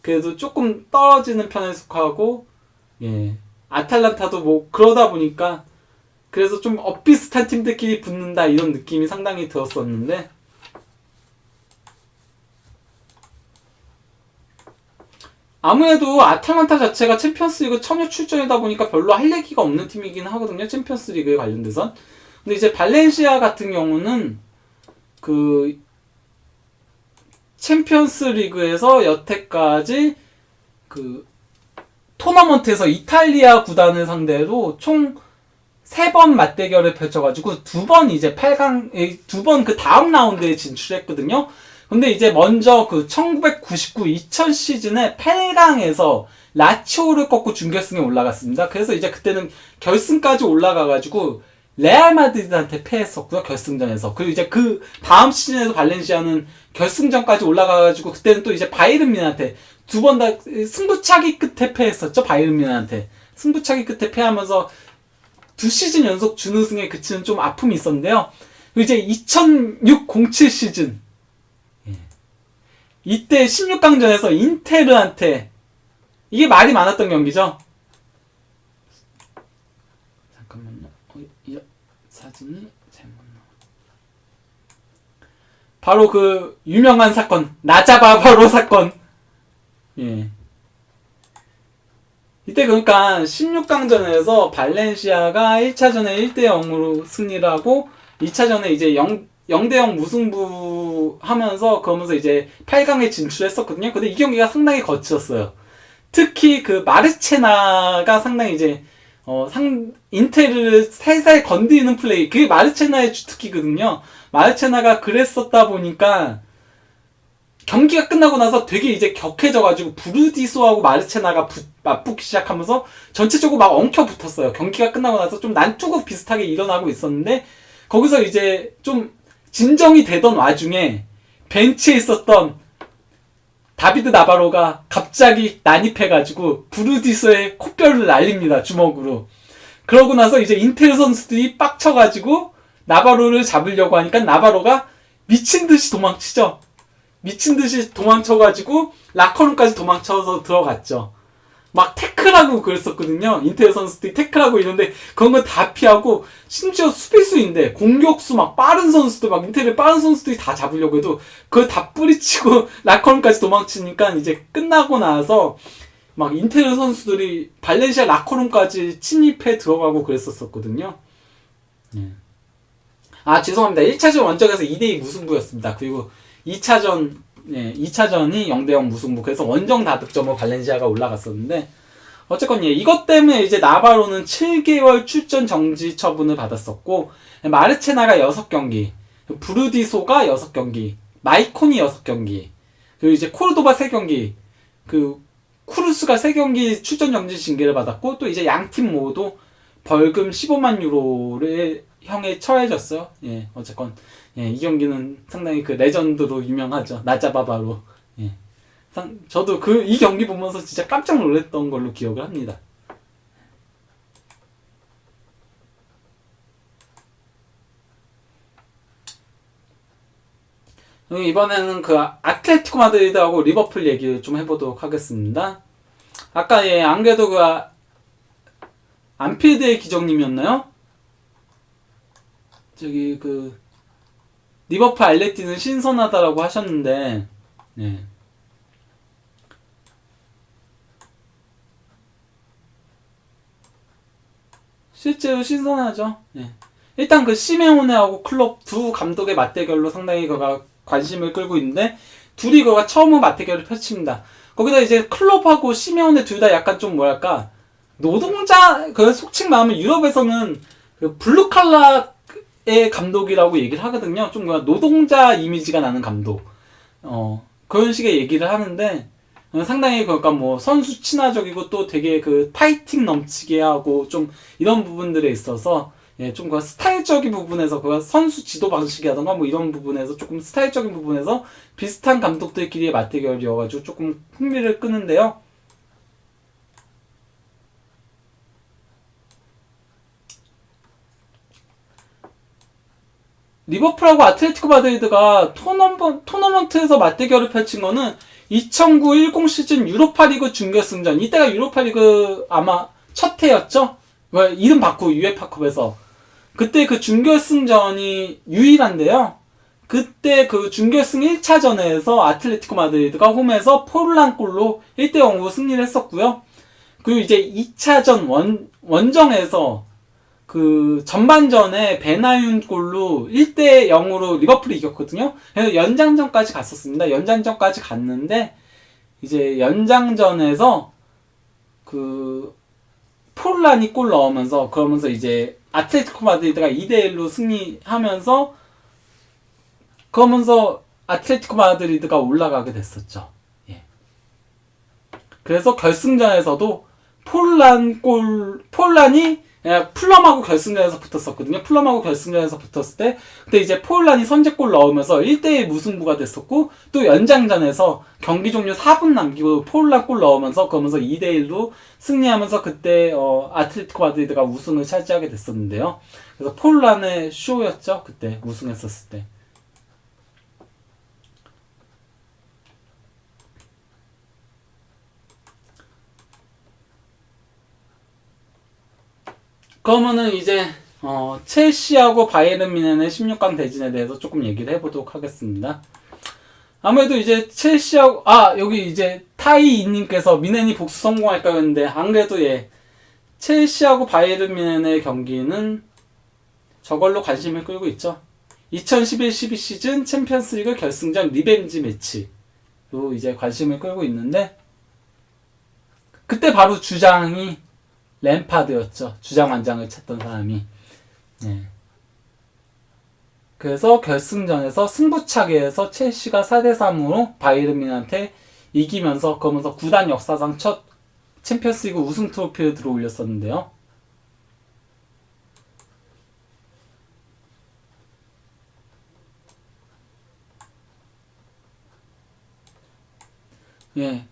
그래도 조금 떨어지는 편에 속하고, 예. 아탈란타도 뭐 그러다 보니까 그래서 좀 엇비슷한 팀들끼리 붙는다 이런 느낌이 상당히 들었었는데 아무래도 아탈란타 자체가 챔피언스리그 천여 출전이다 보니까 별로 할 얘기가 없는 팀이긴 하거든요. 챔피언스리그에 관련돼선. 근데 이제 발렌시아 같은 경우는 그 챔피언스리그에서 여태까지 그 토너먼트에서 이탈리아 구단을 상대로 총 3번 맞대결을 펼쳐가지고 2번 이제 8강, 2번 그 다음 라운드에 진출했거든요. 근데 이제 먼저 그 1999-2000 시즌에 8강에서 라치오를 꺾고 준결승에 올라갔습니다. 그래서 이제 그때는 결승까지 올라가가지고 레알 마드리드한테 패했었고요. 결승전에서. 그리고 이제 그 다음 시즌에도 발렌시아는 결승전까지 올라가가지고 그때는 또 이제 바이에른 뮌헨한테 2번 다 승부차기 끝에 패했었죠. 바이에른 뮌헨한테. 승부차기 끝에 패하면서 2시즌 연속 준우승에 그치는 좀 아픔이 있었는데요. 이제 2006-07 시즌 이때 16강전에서 인테르한테 이게 말이 많았던 경기죠. 잠깐만요. 이 사진이 잘못 바로 그 유명한 사건, 나자바바로 사건. 예. 이때 그러니까 16강전에서 발렌시아가 1차전에 1대 0으로 승리를 하고 2차전에 이제 0대 0 무승부 하면서 그러면서 이제 8강에 진출했었거든요. 근데 이 경기가 상당히 거쳤어요. 특히 그 마르체나가 상당히 이제 인테를 살살 건드리는 플레이, 그게 마르체나의 주특기거든요. 마르체나가 그랬었다 보니까 경기가 끝나고 나서 되게 이제 격해져가지고 부르디소하고 마르체나가 맞붙기 시작하면서 전체적으로 막 엉켜 붙었어요. 경기가 끝나고 나서 좀 난투극 비슷하게 일어나고 있었는데 거기서 이제 좀 진정이 되던 와중에 벤치에 있었던 다비드 나바로가 갑자기 난입해가지고 부르디소의 콧뼈를 날립니다. 주먹으로. 그러고 나서 이제 인텔 선수들이 빡쳐가지고 나바로를 잡으려고 하니까 나바로가 미친듯이 도망치죠. 미친듯이 도망쳐가지고 라커룸까지 도망쳐서 들어갔죠. 막 태클하고 그랬었거든요. 인텔 선수들이 태클하고 이런데 그런 거 다 피하고, 심지어 수비수인데 공격수 막 빠른 선수들, 막 인텔의 빠른 선수들이 다 잡으려고 해도 그걸 다 뿌리치고 라커룸까지 도망치니까 이제 끝나고 나서 막 인텔 선수들이 발렌시아 라커룸까지 침입해 들어가고 그랬었거든요. 아, 죄송합니다. 1차전 원정에서 2대2 무승부였습니다. 그리고 2차전이 0대0 무승부. 그래서 원정 다득점으로 발렌시아가 올라갔었는데, 어쨌건 이것 때문에 이제 나바로는 7개월 출전 정지 처분을 받았었고, 마르체나가 6경기, 부르디소가 6경기, 마이콘이 6경기, 그리고 이제 코르도바 3경기, 그 쿠르스가 3경기 출전 정지 징계를 받았고, 또 이제 양팀 모두 벌금 15만 유로를 형에 처해졌어요. 예, 어쨌건 이 경기는 상당히 그 레전드로 유명하죠. 나자바바로. 예. 저도 이 경기 보면서 진짜 깜짝 놀랐던 걸로 기억을 합니다. 이번에는 그 아틀레티코 마드리드하고 리버풀 얘기를 좀 해보도록 하겠습니다. 아까 안 그래도 그 안필드의 기정님이었나요? 저기 그 리버풀 알레티는 신선하다라고 하셨는데, 네. 실제로 신선하죠. 네. 일단 그 시메오네하고 클롭 두 감독의 맞대결로 상당히 그가 관심을 끌고 있는데, 둘이 그가 처음 맞대결을 펼칩니다. 거기다 이제 클롭하고 시메오네 둘 다 약간 좀 뭐랄까, 노동자, 그 속칭 말하면 유럽에서는 그 블루칼라의 감독이라고 얘기를 하거든요. 좀 노동자 이미지가 나는 감독. 그런 식의 얘기를 하는데, 상당히 그러니까 뭐 선수 친화적이고 또 되게 그 파이팅 넘치게 하고 좀 이런 부분들에 있어서 좀 그 스타일적인 부분에서 그 선수 지도 방식이라던가 뭐 이런 부분에서 조금 스타일적인 부분에서 비슷한 감독들끼리의 맞대결이어가지고 조금 흥미를 끄는데요. 리버풀하고 아틀레티코 마드리드가 토너먼트에서 맞대결을 펼친 거는 2009-10 시즌 유로파리그 준결승전. 이때가 유로파리그 아마 첫 해였죠? 이름 바꾸고 UEFA컵에서. 그때 그 준결승전이 유일한데요. 그때 그 준결승 1차전에서 아틀레티코 마드리드가 홈에서 포르란 골로 1대 0으로 승리를 했었고요. 그리고 이제 2차전 원정에서 그 전반전에 베나윤 골로 1대 0으로 리버풀이 이겼거든요. 그래서 연장전까지 갔었습니다. 연장전까지 갔는데 이제 연장전에서 그 포르란이 골 넣으면서 그러면서 이제 아틀레티코 마드리드가 2대 1로 승리하면서 그러면서 아틀레티코 마드리드가 올라가게 됐었죠. 예. 그래서 결승전에서도 포르란이 풀럼하고 결승전에서 붙었었거든요. 풀럼하고 결승전에서 붙었을 때 그때 이제 포르란이 선제골 넣으면서 1대1 무승부가 됐었고, 또 연장전에서 경기 종료 4분 남기고 포르란 골 넣으면서 그러면서 2대1로 승리하면서 그때 아틀레티코 마드리드가 우승을 차지하게 됐었는데요. 그래서 포르란의 쇼였죠. 그때 우승했었을 때. 그러면은 이제 첼시하고 바이에른 뮌헨의 16강 대진에 대해서 조금 얘기를 해보도록 하겠습니다. 아무래도 이제 첼시하고 여기 이제 타이이님께서 뮌헨이 복수 성공할까요 했는데 안 그래도 첼시하고 바이에른 뮌헨의 경기는 저걸로 관심을 끌고 있죠. 2011-12 시즌 챔피언스리그 결승전 리벤지 매치로 이제 관심을 끌고 있는데 그때 바로 주장이 램파드였죠. 주장 완장을 찾던 사람이. 네. 그래서 결승전에서 승부차기에서 첼시가 4대3으로 바이에른 뮌헨한테 이기면서 그러면서 구단 역사상 첫 챔피언스리그 우승 트로피를 들어올렸었는데요. 예.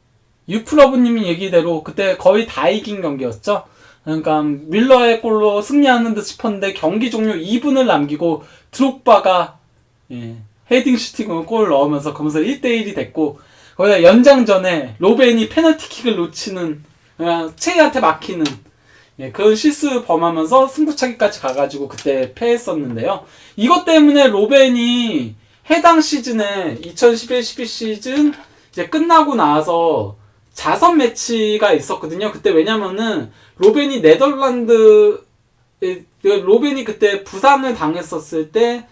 유프러브님이 얘기대로 그때 거의 다 이긴 경기였죠. 그러니까 밀러의 골로 승리하는 듯 싶었는데 경기 종료 2분을 남기고 드록바가 헤딩 슈팅으로 골을 넣으면서 그러면서 1대1이 됐고 거기다 연장전에 로벤이 페널티킥을 놓치는 그냥 체이한테 막히는 그런 실수 범하면서 승부차기까지 가가지고 그때 패했었는데요. 이것 때문에 로벤이 해당 시즌에 2011-12 시즌 이제 끝나고 나서 자선 매치가 있었거든요. 그때 왜냐면은 로벤이 로벤이 그때 부상을 당했었을 때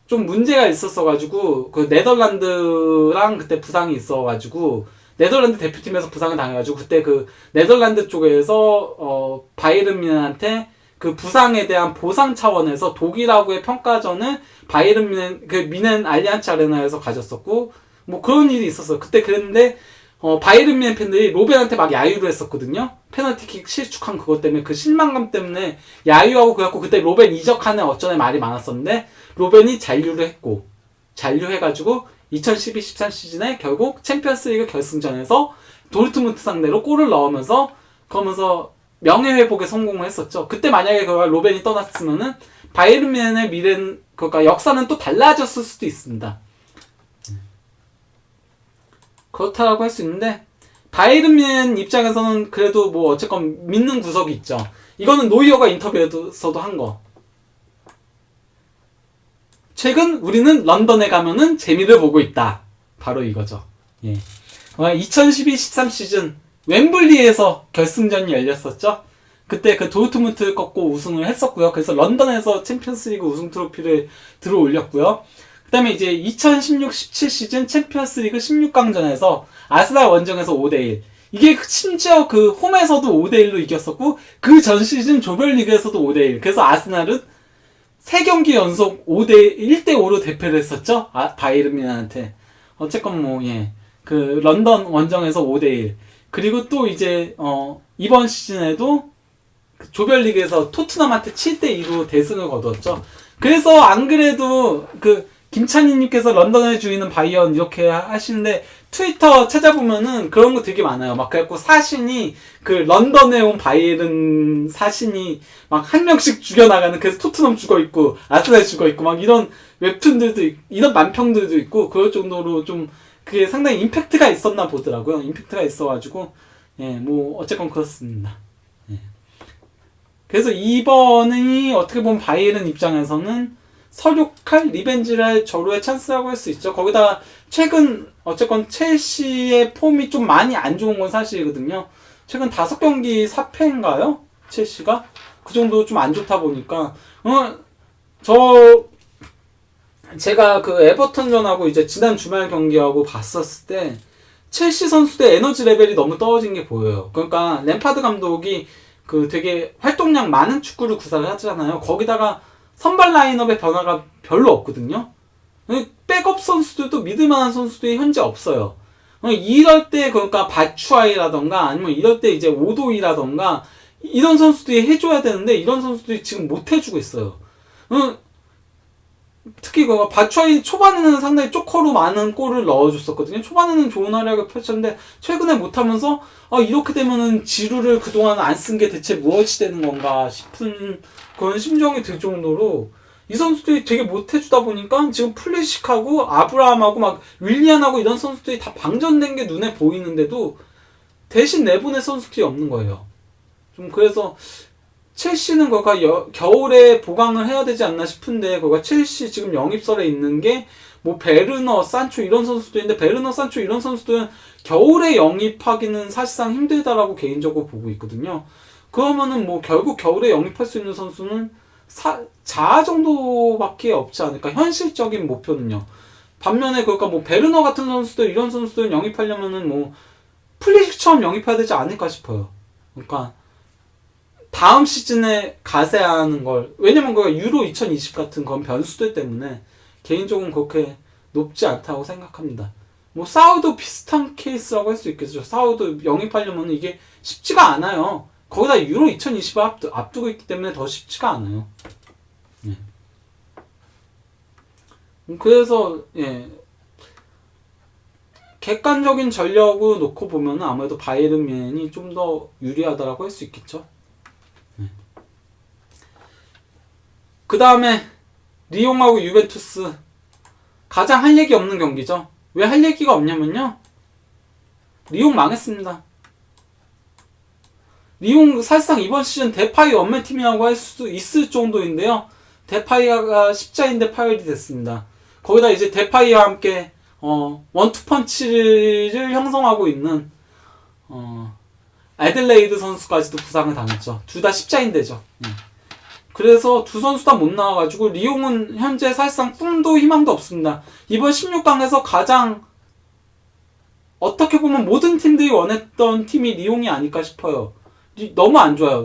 좀 문제가 있었어가지고 그 네덜란드랑 그때 부상이 있어가지고 네덜란드 대표팀에서 부상을 당해가지고 그때 그 네덜란드 쪽에서 바이에른 뮌헨한테 그 부상에 대한 보상 차원에서 독일하고의 평가전을 바이에른 뮌헨 알리안츠 아레나에서 가졌었고 뭐 그런 일이 있었어요. 그때 그랬는데 바이에른 뮌헨 팬들이 로벤한테 막 야유를 했었거든요. 페널티킥 실축한 그것 때문에 그 실망감 때문에 야유하고 그래갖고 그때 로벤 이적하는 어쩌네 말이 많았었는데 로벤이 잔류해가지고 2012-13 시즌에 결국 챔피언스리그 결승전에서 도르트문트 상대로 골을 넣으면서 그러면서 명예회복에 성공을 했었죠. 그때 만약에 로벤이 떠났으면은 바이에른 뮌헨의 미래는 그러니까 역사는 또 달라졌을 수도 있습니다. 그렇다고 할 수 있는데 바이에른 뮌헨 입장에서는 그래도 뭐 어쨌건 믿는 구석이 있죠. 이거는 노이어가 인터뷰에서도 한 거. 최근 우리는 런던에 가면은 재미를 보고 있다. 바로 이거죠. 2012-13 시즌 웸블리에서 결승전이 열렸었죠. 그때 그 도르트문트 꺾고 우승을 했었고요. 그래서 런던에서 챔피언스리그 우승 트로피를 들어올렸고요. 그 다음에 이제 2016-17 시즌 챔피언스리그 16강전에서 아스날 원정에서 5대1. 이게 심지어 그 홈에서도 5대1로 이겼었고 그 전 시즌 조별리그에서도 5대1. 그래서 아스날은 3경기 연속 1대5로 대패를 했었죠. 바이에른 뮌헨한테. 어쨌건 그 런던 원정에서 5대1. 그리고 또 이제 이번 시즌에도 그 조별리그에서 토트넘한테 7대2로 대승을 거뒀죠. 그래서 안 그래도 그 김찬희님께서 런던의 주인은 바이언 이렇게 하시는데 트위터 찾아보면은 그런 거 되게 많아요. 막 그래갖고 사신이 그 런던에 온 바이에른 사신이 막 한 명씩 죽여나가는 그래서 토트넘 죽어있고 아스날 죽어있고 막 이런 웹툰들도 이런 만평들도 있고 그럴 정도로 좀 그게 상당히 임팩트가 있었나 보더라고요. 임팩트가 있어가지고 뭐 어쨌건 그렇습니다. 그래서 이번이 어떻게 보면 바이에른 입장에서는 설욕할 리벤지를 할 절호의 찬스라고 할 수 있죠. 거기다 최근 어쨌건 첼시의 폼이 좀 많이 안 좋은 건 사실이거든요. 최근 5경기 4패인가요? 첼시가? 그 정도 좀 안 좋다 보니까 제가 그 에버턴전하고 이제 지난 주말 경기하고 봤었을 때 첼시 선수들 에너지 레벨이 너무 떨어진 게 보여요. 그러니까 램파드 감독이 그 되게 활동량 많은 축구를 구사를 하잖아요. 거기다가 선발 라인업의 변화가 별로 없거든요. 백업 선수들도 믿을만한 선수들이 현재 없어요. 이럴 때 그러니까 바추아이라던가 아니면 이럴 때 이제 오도이라던가 이런 선수들이 해줘야 되는데 이런 선수들이 지금 못 해주고 있어요. 특히 그 바추아이 초반에는 상당히 쪼커로 많은 골을 넣어줬었거든요. 초반에는 좋은 활약을 펼쳤는데 최근에 못하면서 이렇게 되면은 지루를 그동안 안 쓴 게 대체 무엇이 되는 건가 싶은 그런 심정이 들 정도로 이 선수들이 되게 못해주다 보니까 지금 플리식하고 아브라함하고 막 윌리안하고 이런 선수들이 다 방전된 게 눈에 보이는데도 대신 내보낼 선수들이 없는 거예요. 좀 그래서 첼시는 거가 겨울에 보강을 해야 되지 않나 싶은데 거가 첼시 지금 영입설에 있는 게 뭐 베르너, 산초 이런 선수도 있는데 베르너, 산초 이런 선수들은 겨울에 영입하기는 사실상 힘들다라고 개인적으로 보고 있거든요. 그러면은 뭐 결국 겨울에 영입할 수 있는 선수는 자아 정도밖에 없지 않을까 현실적인 목표는요. 반면에 그러니까 뭐 베르너 같은 선수들 이런 선수들 영입하려면은 뭐 플리식처럼 영입해야 되지 않을까 싶어요. 그러니까 다음 시즌에 가세야 하는 걸 왜냐면 그 유로 2020 같은 건 변수들 때문에 개인적으로 그렇게 높지 않다고 생각합니다. 뭐 사우도 비슷한 케이스라고 할 수 있겠죠. 사우도 영입하려면 이게 쉽지가 않아요. 거기다 유로 2020을 앞두고 있기 때문에 더 쉽지가 않아요. 예. 그래서 예. 객관적인 전력을 놓고 보면 아무래도 바이에른 뮌헨이 좀 더 유리하다라고 할 수 있겠죠. 그 다음에 리옹하고 유벤투스 가장 할 얘기 없는 경기죠. 왜 할 얘기가 없냐면요. 리옹 망했습니다. 리옹 사실상 이번 시즌 데파이 원맨 팀이라고 할 수 있을 정도인데요. 데파이가 십자인대 파열이 됐습니다. 거기다 이제 데파이와 함께 원투펀치를 형성하고 있는 애들레이드 선수까지도 부상을 당했죠. 둘 다 십자인대죠. 그래서 두 선수 다 못 나와가지고 리옹은 현재 사실상 꿈도 희망도 없습니다. 이번 16강에서 가장 어떻게 보면 모든 팀들이 원했던 팀이 리옹이 아닐까 싶어요. 너무 안 좋아요.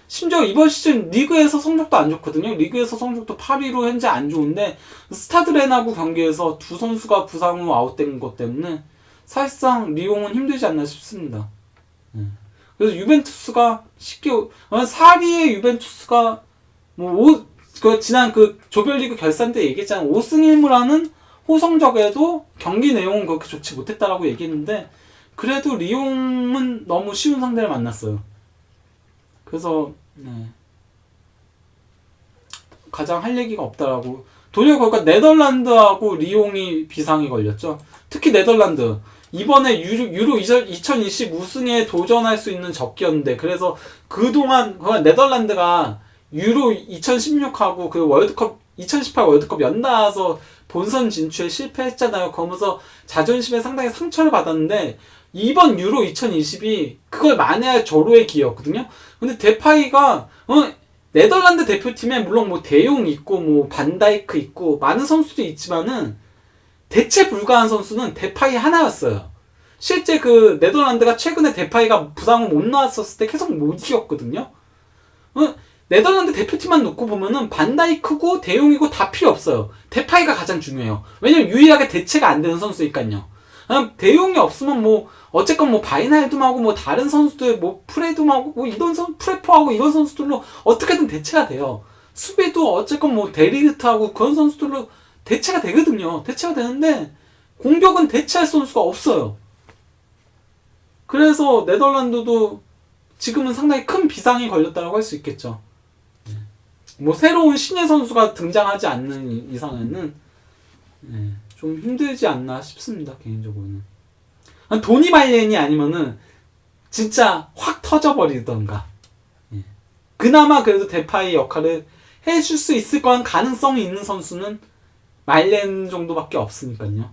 심지어 이번 시즌 리그에서 성적도 안 좋거든요. 리그에서 성적도 8위로 현재 안 좋은데 스타드렌하고 경기에서 두 선수가 부상으로 아웃된 것 때문에 사실상 리옹은 힘들지 않나 싶습니다. 그래서 유벤투스가 쉽게 4위의 유벤투스가 지난 조별리그 결산 때 얘기했잖아요. 5승 1무라는 호성적에도 경기 내용은 그렇게 좋지 못했다라고 얘기했는데 그래도 리옹은 너무 쉬운 상대를 만났어요. 그래서 가장 할 얘기가 없다라고. 도리어 그러니까 네덜란드하고 리옹이 비상이 걸렸죠. 특히 네덜란드 이번에 유로 2020 우승에 도전할 수 있는 적기였는데 그래서 그동안 네덜란드가 유로 2016하고 그 월드컵 2018 월드컵 연달아서 본선 진출에 실패했잖아요. 그러면서 자존심에 상당히 상처를 받았는데 이번 유로 2020이 그걸 만회할 절호의 기회였거든요. 근데 데파이가 네덜란드 대표팀에 물론 뭐 대용 있고 뭐 반다이크 있고 많은 선수들이 있지만은 대체 불가한 선수는 데파이 하나였어요. 실제 그 네덜란드가 최근에 데파이가 부상을 못 나왔었을 때 계속 못 이겼거든요. 네덜란드 대표팀만 놓고 보면은 반다이크고 대용이고 다 필요 없어요. 데파이가 가장 중요해요. 왜냐면 유일하게 대체가 안 되는 선수니까요. 대용이 없으면 뭐 어쨌건 뭐 바이날둠하고 뭐 다른 선수들 뭐 프레둠하고 뭐 이런 프레퍼하고 이런 선수들로 어떻게든 대체가 돼요. 수비도 어쨌건 뭐 데리그트하고 그런 선수들로 대체가 되거든요. 대체가 되는데 공격은 대체할 선수가 없어요. 그래서 네덜란드도 지금은 상당히 큰 비상이 걸렸다고 할 수 있겠죠. 뭐 새로운 신예 선수가 등장하지 않는 이상에는 좀 힘들지 않나 싶습니다. 개인적으로는. 도니 말렌이 아니면은 진짜 확 터져버리던가. 그나마 그래도 데파이 역할을 해줄 수 있을 거란 가능성이 있는 선수는 말렌 정도밖에 없으니까요.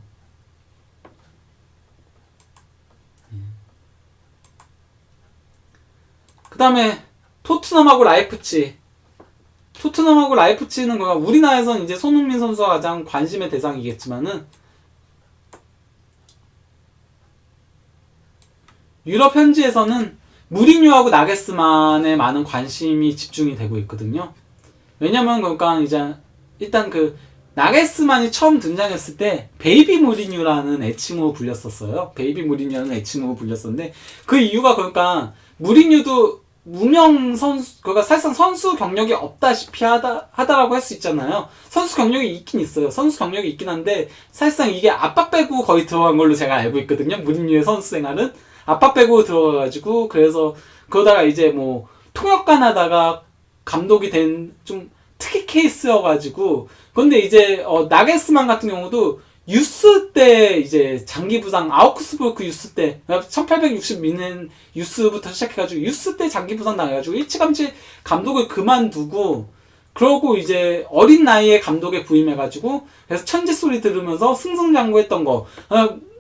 그 다음에 토트넘하고 라이프치히는 우리나라에서는 이제 손흥민 선수가 가장 관심의 대상이겠지만은 유럽 현지에서는 무리뉴하고 나게스만에 많은 관심이 집중이 되고 있거든요. 왜냐면 그러니까 이제 일단 나게스만이 처음 등장했을 때 베이비 무리뉴라는 애칭으로 불렸었어요. 베이비 무리뉴라는 애칭으로 불렸었는데 그 이유가 그러니까 무리뉴도 무명 선수, 그러니까 사실상 선수 경력이 없다시피 하다라고 할 수 있잖아요. 선수 경력이 있긴 있어요. 선수 경력이 있긴 한데 사실상 이게 압박 빼고 거의 들어간 걸로 제가 알고 있거든요. 무리뉴의 선수 생활은 압박 빼고 들어가가지고 그래서 그러다가 이제 뭐 통역관 하다가 감독이 된 좀 특이 케이스여가지고 근데 이제 나게스만 같은 경우도 유스 때 이제 장기 부상, 아우크스부르크 유스 때 1860 미넨 유스부터 시작해가지고 유스 때 장기 부상 당해가지고 일찌감치 감독을 그만두고 그러고 이제 어린 나이에 감독에 부임해가지고 그래서 천재 소리 들으면서 승승장구했던 거.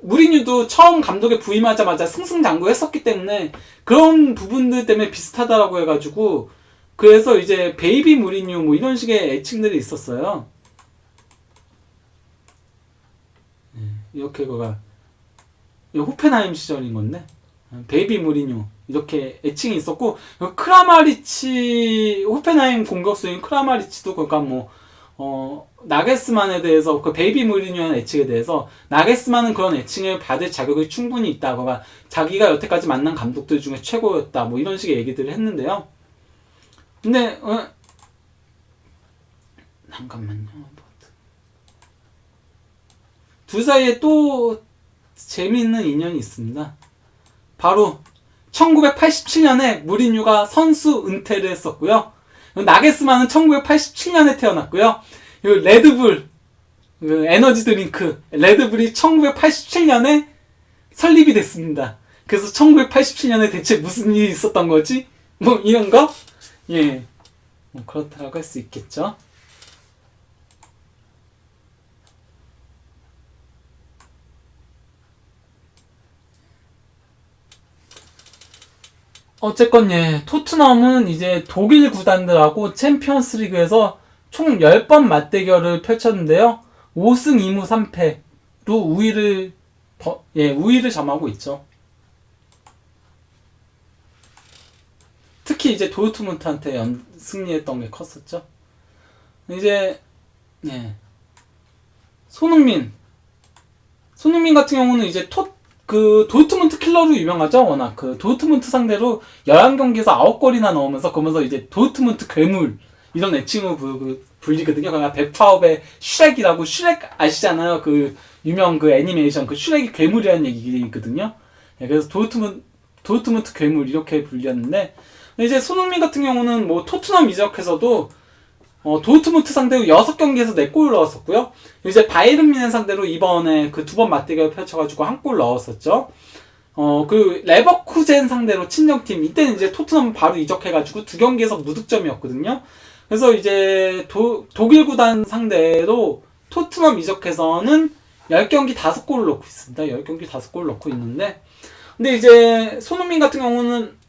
무리뉴도 처음 감독에 부임하자마자 승승장구했었기 때문에 그런 부분들 때문에 비슷하다라고 해가지고 그래서 이제 베이비 무리뉴 뭐 이런 식의 애칭들이 있었어요. 이렇게 그가 호펜하임 시절인 건데 베이비 무리뉴 이렇게 애칭이 있었고 크라마리치 호펜하임 공격수인 크라마리치도 그러니까 나게스만에 대해서 그 베이비 무리뉴라는 애칭에 대해서 나게스만은 그런 애칭을 받을 자격이 충분히 있다. 그러니까 자기가 여태까지 만난 감독들 중에 최고였다. 뭐 이런 식의 얘기들을 했는데요. 근데 잠깐만요. 둘 사이에 또 재미있는 인연이 있습니다. 바로 1987년에 무리뉴가 선수 은퇴를 했었고요. 나게스만은 1987년에 태어났고요. 레드불 에너지 드링크 레드불이 1987년에 설립이 됐습니다. 그래서 1987년에 대체 무슨 일이 있었던 거지? 뭐 이런 거? 예, 뭐 그렇다고 할 수 있겠죠. 어쨌건 예, 토트넘은 이제 독일 구단들하고 챔피언스 리그에서 총 10번 맞대결을 펼쳤는데요. 5승 2무 3패로 우위를 점하고 있죠. 특히 이제 도르트문트한테 승리했던 게 컸었죠. 이제 예. 손흥민 같은 경우는 이제 도르트문트 킬러로 유명하죠. 워낙 그 도르트문트 상대로 11경기에서 9골이나 넣으면서 그러면서 이제 도르트문트 괴물 이런 애칭으로 불리거든요. 그러니까 백파업의 슈렉이라고 슈렉 아시잖아요. 그 유명 그 애니메이션 그 슈렉이 괴물이라는 얘기거든요. 그래서 도르트문트 괴물 이렇게 불렸는데 이제 손흥민 같은 경우는 뭐 토트넘 이적해서도 도르트문트 상대로 6경기에서 4골 넣었었고요. 이제 바이에른 뮌헨 상대로 이번에 그 2번 맞대결 펼쳐가지고 1골 넣었었죠. 그 레버쿠젠 상대로 친정팀 이때는 이제 토트넘 바로 이적해가지고 2경기에서 무득점이었거든요. 그래서 이제 독일 구단 상대로 토트넘 이적해서는 10경기 5골을 넣고 있습니다. 10경기 5골을 넣고 있는데 근데 이제 손흥민 같은 경우는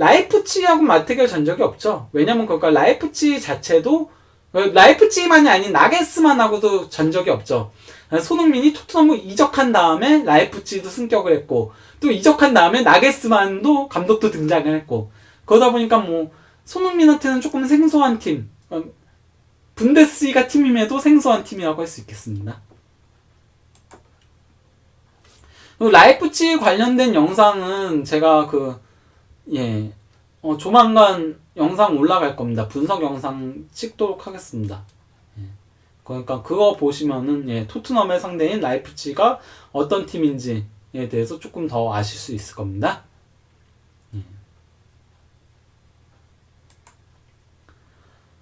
라이프치히하고 맞대결 전적이 없죠. 왜냐면 그러니까 라이프치히 자체도 라이프치히만이 아닌 나게스만하고도 전적이 없죠. 손흥민이 토트넘을 이적한 다음에 라이프치히도 승격을 했고 또 이적한 다음에 나게스만도 감독도 등장을 했고 그러다 보니까 뭐 손흥민한테는 조금 생소한 팀 분데스리가 팀임에도 생소한 팀이라고 할 수 있겠습니다. 라이프치히 관련된 영상은 제가 조만간 영상 올라갈 겁니다. 분석 영상 찍도록 하겠습니다. 그러니까 그거 보시면은 토트넘의 상대인 라이프치히가 어떤 팀인지에 대해서 조금 더 아실 수 있을 겁니다.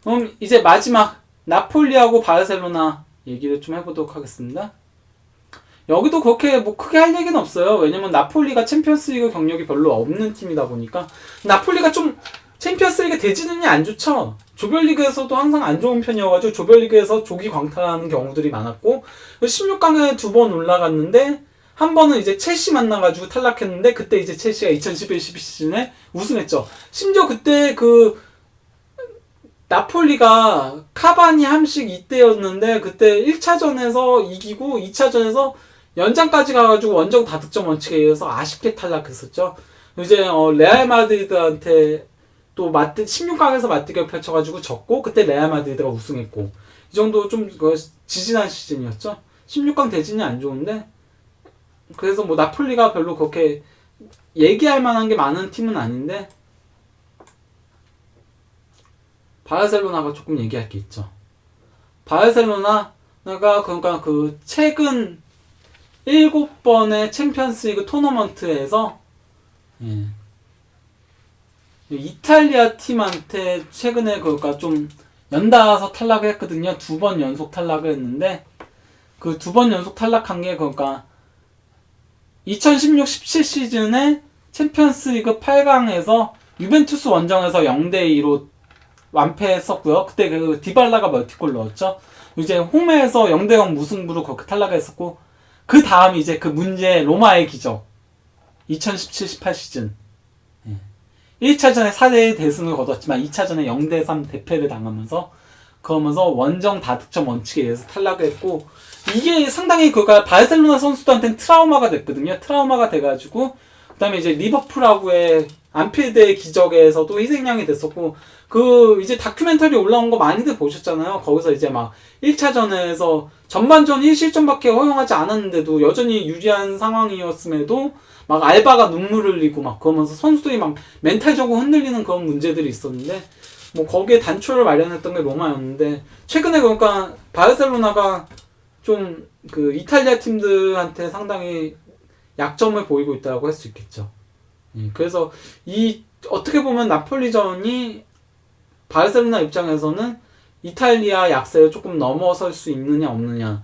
그럼 이제 마지막 나폴리하고 바르셀로나 얘기를 좀 해보도록 하겠습니다. 여기도 그렇게 뭐 크게 할 얘기는 없어요. 왜냐면 나폴리가 챔피언스리그 경력이 별로 없는 팀이다 보니까 나폴리가 좀 챔피언스리그 대진운이 안 좋죠. 조별리그에서도 항상 안 좋은 편이어가지고 조별리그에서 조기 광탈하는 경우들이 많았고 16강에 2번 올라갔는데 한 번은 이제 첼시 만나가지고 탈락했는데 그때 이제 첼시가 2011-12 시즌에 우승했죠. 심지어 그때 나폴리가 카바니 함식 이때였는데 그때 1차전에서 이기고 2차전에서 연장까지 가가지고 원정 다득점 원칙에 의해서 아쉽게 탈락했었죠. 이제 레알 마드리드한테 또 16강에서 맞대결 펼쳐가지고 졌고 그때 레알 마드리드가 우승했고 이 정도 좀 지지난 시즌이었죠. 16강 대진이 안 좋은데 그래서 뭐 나폴리가 별로 그렇게 얘기할 만한 게 많은 팀은 아닌데 바르셀로나가 조금 얘기할 게 있죠. 바르셀로나가 그러니까 그 최근 7번의 챔피언스리그 토너먼트에서 이탈리아 팀한테 최근에 그러니까 좀 연달아서 탈락을 했거든요. 2번 연속 탈락을 했는데 그 두 번 연속 탈락한 게 그러니까 2016-17 시즌에 챔피언스리그 8강에서 유벤투스 원정에서 0대2로 완패했었고요. 그때 그 디발라가 멀티골 넣었죠. 이제 홈에서 0대0 무승부로 그렇게 탈락했었고, 그 다음 이제 그 문제 로마의 기적 2017-18 시즌 1차전에 4대1 대승을 거뒀지만 2차전에 0대3 대패를 당하면서 그러면서 원정 다득점 원칙에 의해서 탈락을 했고, 이게 상당히 그가 바르셀로나 선수들한테는 트라우마가 됐거든요. 트라우마가 돼가지고 그 다음에 이제 리버풀하고의 안필드의 기적에서도 희생양이 됐었고, 그 이제 다큐멘터리 올라온 거 많이들 보셨잖아요. 거기서 이제 막 1차전에서 전반전 1실점밖에 허용하지 않았는데도 여전히 유리한 상황이었음에도 막 알바가 눈물을 흘리고 막 그러면서 선수들이 막 멘탈적으로 흔들리는 그런 문제들이 있었는데, 뭐 거기에 단초를 마련했던 게 로마였는데, 최근에 그러니까 바르셀로나가 좀 그 이탈리아 팀들한테 상당히 약점을 보이고 있다고 할 수 있겠죠. 그래서 이 어떻게 보면 나폴리전이 바르셀로나 입장에서는 이탈리아 약세를 조금 넘어설 수 있느냐 없느냐.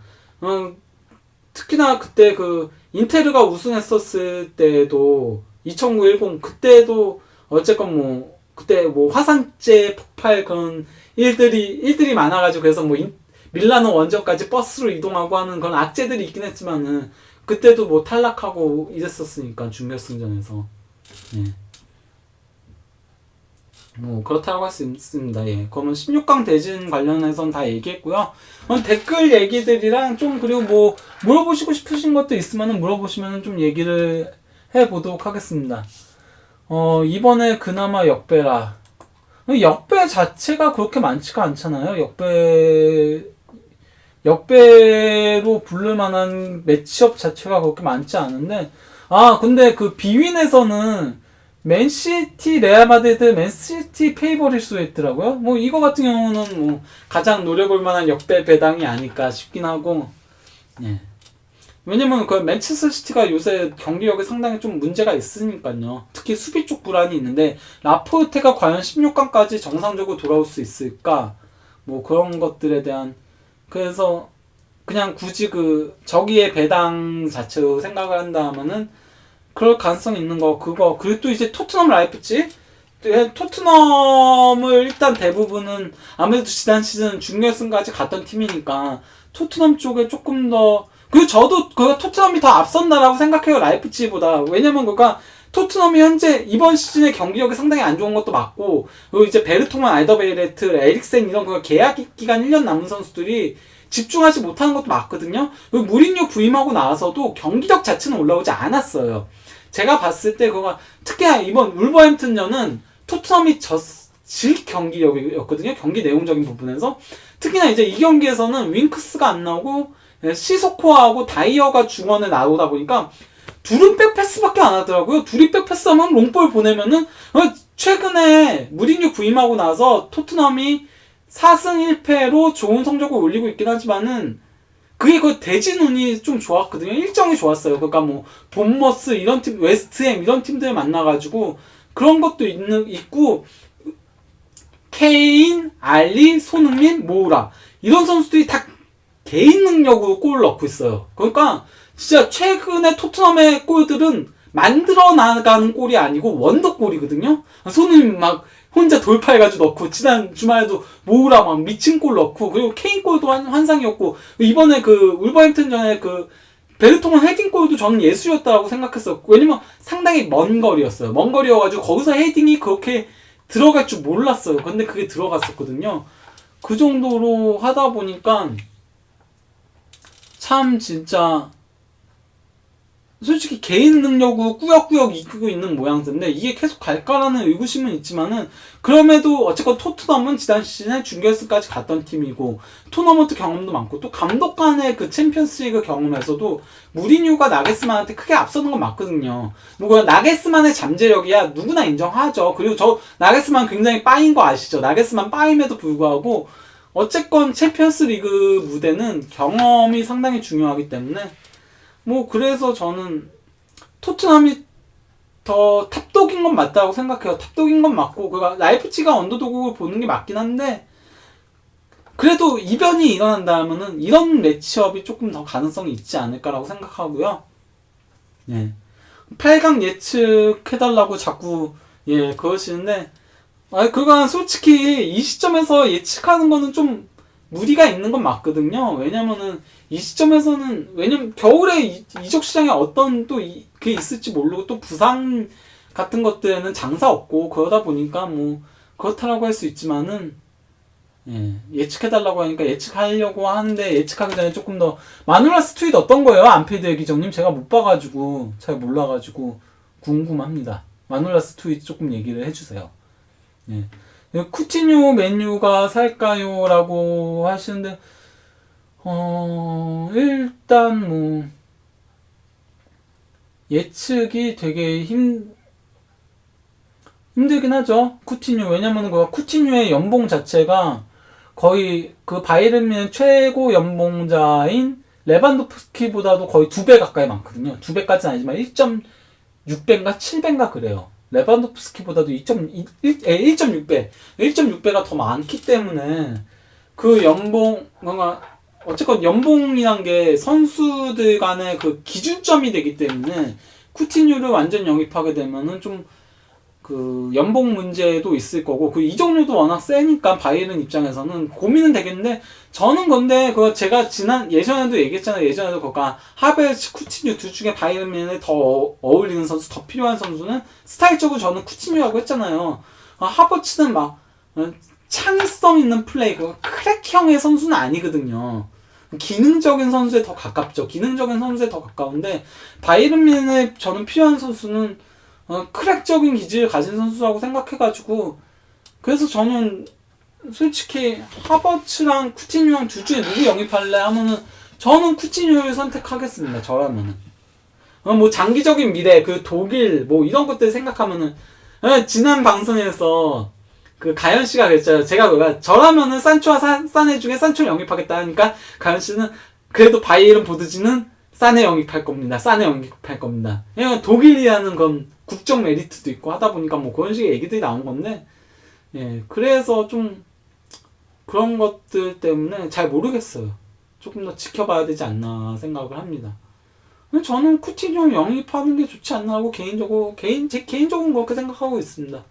특히나 그때 그 인테르가 우승했었을 때도 2009-10 그때도 어쨌건 뭐 그때 뭐 화산재 폭발 그런 일들이 많아가지고, 그래서 뭐 밀라노 원정까지 버스로 이동하고 하는 그런 악재들이 있긴 했지만은 그때도 뭐 탈락하고 이랬었으니까 준결승전에서. 예. 뭐 그렇다고 할 수 있습니다. 예. 그러면 16강 대진 관련해서는 다 얘기했고요. 댓글 얘기들이랑 좀, 그리고 뭐 물어보시고 싶으신 것도 있으면은 물어보시면은 좀 얘기를 해보도록 하겠습니다. 이번에 그나마 역배라. 역배 자체가 그렇게 많지가 않잖아요. 역배로 부를 만한 매치업 자체가 그렇게 많지 않은데, 근데 그 비윈에서는 맨시티, 레알 마드리드, 맨시티 페이버릴 수 있더라고요. 뭐 이거 같은 경우는 뭐 가장 노려볼 만한 역배 배당이 아닐까 싶긴 하고, 예. 왜냐면 그 맨체스터 시티가 요새 경기력이 상당히 좀 문제가 있으니까요. 특히 수비 쪽 불안이 있는데, 라포르테가 과연 16강까지 정상적으로 돌아올 수 있을까? 뭐 그런 것들에 대한, 그래서 그냥 굳이 그 저기의 배당 자체로 생각을 한다 하면은 그럴 가능성이 있는 거 그거. 그리고 또 이제 토트넘 라이프치, 토트넘을 일단 대부분은 아무래도 지난 시즌 준결승까지 갔던 팀이니까 토트넘 쪽에 조금 더, 그리고 저도 그 토트넘이 더 앞선다라고 생각해요, 라이프치보다. 왜냐면 그니까 토트넘이 현재 이번 시즌에 경기력이 상당히 안 좋은 것도 맞고, 그리고 이제 베르통만, 알더베이레트, 에릭센 이런 그 계약 기간 1년 남은 선수들이 집중하지 못하는 것도 맞거든요. 그리고 무리뉴 부임하고 나와서도 경기력 자체는 올라오지 않았어요. 제가 봤을 때 그거 특히 이번 울버햄튼전은 토트넘이 질 경기력이었거든요. 경기 내용적인 부분에서. 특히나 이제 이 경기에서는 윙크스가 안 나오고 시소코하고 다이어가 중원에 나오다 보니까 둘은 백패스밖에 안 하더라고요. 둘이 백패스하면 롱볼 보내면은, 최근에 무리뉴 부임하고 나서 토트넘이 4승 1패로 좋은 성적을 올리고 있긴 하지만은 그게 그 대진운이 좀 좋았거든요. 일정이 좋았어요. 그러니까 뭐 본머스 이런 팀, 웨스트햄 이런 팀들 만나가지고 그런 것도 있고, 케인, 알리, 손흥민, 모우라 이런 선수들이 다 개인 능력으로 골을 넣고 있어요. 그러니까 진짜 최근에 토트넘의 골들은 만들어 나가는 골이 아니고 원더골이거든요. 손흥민 막 혼자 돌파해가지고 넣고, 지난 주말에도 모우라 막 미친 골 넣고, 그리고 케인 골도 환상이었고, 이번에 그 울버햄튼전에 그 베르통은 헤딩 골도 저는 예술이었다고 생각했었고, 왜냐면 상당히 먼 거리였어요. 먼 거리여가지고 거기서 헤딩이 그렇게 들어갈 줄 몰랐어요. 근데 그게 들어갔었거든요. 그 정도로 하다 보니까 참 진짜 솔직히 개인 능력으로 꾸역꾸역 이끌고 있는 모양새인데, 이게 계속 갈까라는 의구심은 있지만은, 그럼에도 어쨌건 토트넘은 지난 시즌에 준결승까지 갔던 팀이고 토너먼트 경험도 많고, 또 감독 간의 그 챔피언스리그 경험에서도 무리뉴가 나게스만한테 크게 앞서는 건 맞거든요. 뭐 나게스만의 잠재력이야 누구나 인정하죠. 그리고 저 나게스만 굉장히 빠인 거 아시죠? 나게스만 빠임에도 불구하고 어쨌건 챔피언스리그 무대는 경험이 상당히 중요하기 때문에, 뭐 그래서 저는 토트넘이 더 탑독인 건 맞다고 생각해요. 탑독인 건 맞고, 라이프치가 언더독을 보는 게 맞긴 한데, 그래도 이변이 일어난다면은 이런 매치업이 조금 더 가능성이 있지 않을까라고 생각하고요. 예. 8강 예측해달라고 자꾸 그러시는데 그건 솔직히 이 시점에서 예측하는 거는 좀 무리가 있는 건 맞거든요. 왜냐면은 이 시점에서는 왜냐면 겨울에 이적 시장에 어떤 또 그게 있을지 모르고 또 부상 같은 것들에는 장사 없고 그러다 보니까 뭐 그렇다라고 할 수 있지만은 예측해달라고 하니까 예측하려고 하는데 예측하기 전에 조금 더 마누라스 트윗 어떤 거예요? 안필드 기정님 제가 못 봐가지고 잘 몰라가지고 궁금합니다. 마누라스 트윗 조금 얘기를 해주세요. 쿠티뉴 맨유가 살까요? 라고 하시는데 일단 뭐 예측이 되게 힘들긴 하죠. 쿠티뉴. 왜냐면 그 쿠티뉴의 연봉 자체가 거의 그 바이에른 뮌헨 최고 연봉자인 레반도프스키보다도 거의 2배 가까이 많거든요. 2배까지는 아니지만 1.6배인가 7배인가 그래요. 레반도프스키보다도 1.6배. 1.6배가 더 많기 때문에 그 연봉, 뭔가 어쨌건 연봉이란 게 선수들 간의 그 기준점이 되기 때문에 쿠티뉴를 완전 영입하게 되면은 좀 그 연봉 문제도 있을 거고 그 이적료도 워낙 세니까 바이에른 입장에서는 고민은 되겠는데 저는 근데 그거 제가 예전에도 얘기했잖아요. 예전에도 그거 하베르츠 쿠티뉴 둘 중에 바이에른 뮌헨에 더 어울리는 선수 더 필요한 선수는 스타일적으로 저는 쿠티뉴라고 했잖아요. 하버츠는 막 창의성 있는 플레이 그 크랙형의 선수는 아니거든요. 기능적인 선수에 더 가깝죠. 기능적인 선수에 더 가까운데 바이에른 뮌헨에 저는 필요한 선수는 크랙적인 기질을 가진 선수라고 생각해가지고 그래서 저는 솔직히 하버츠랑 쿠티뉴랑 둘 중에 누구 영입할래 하면은 저는 쿠티뉴를 선택하겠습니다. 저라면은 뭐 장기적인 미래 그 독일 뭐 이런 것들 생각하면은 지난 방송에서 그 가연 씨가 그랬잖아요. 제가 저라면은 산초와 사네 중에 산초 영입하겠다 하니까 가연 씨는 그래도 바이에른 보드지는 사네 영입할 겁니다. 사네 영입할 겁니다. 왜냐면 독일이라는 건 국적 메리트도 있고 하다 보니까 뭐 그런 식의 얘기들이 나온 건데 그래서 좀 그런 것들 때문에 잘 모르겠어요. 조금 더 지켜봐야 되지 않나 생각을 합니다. 저는 쿠티뉴 영입하는 게 좋지 않나 하고 제 개인적으로 그렇게 생각하고 있습니다.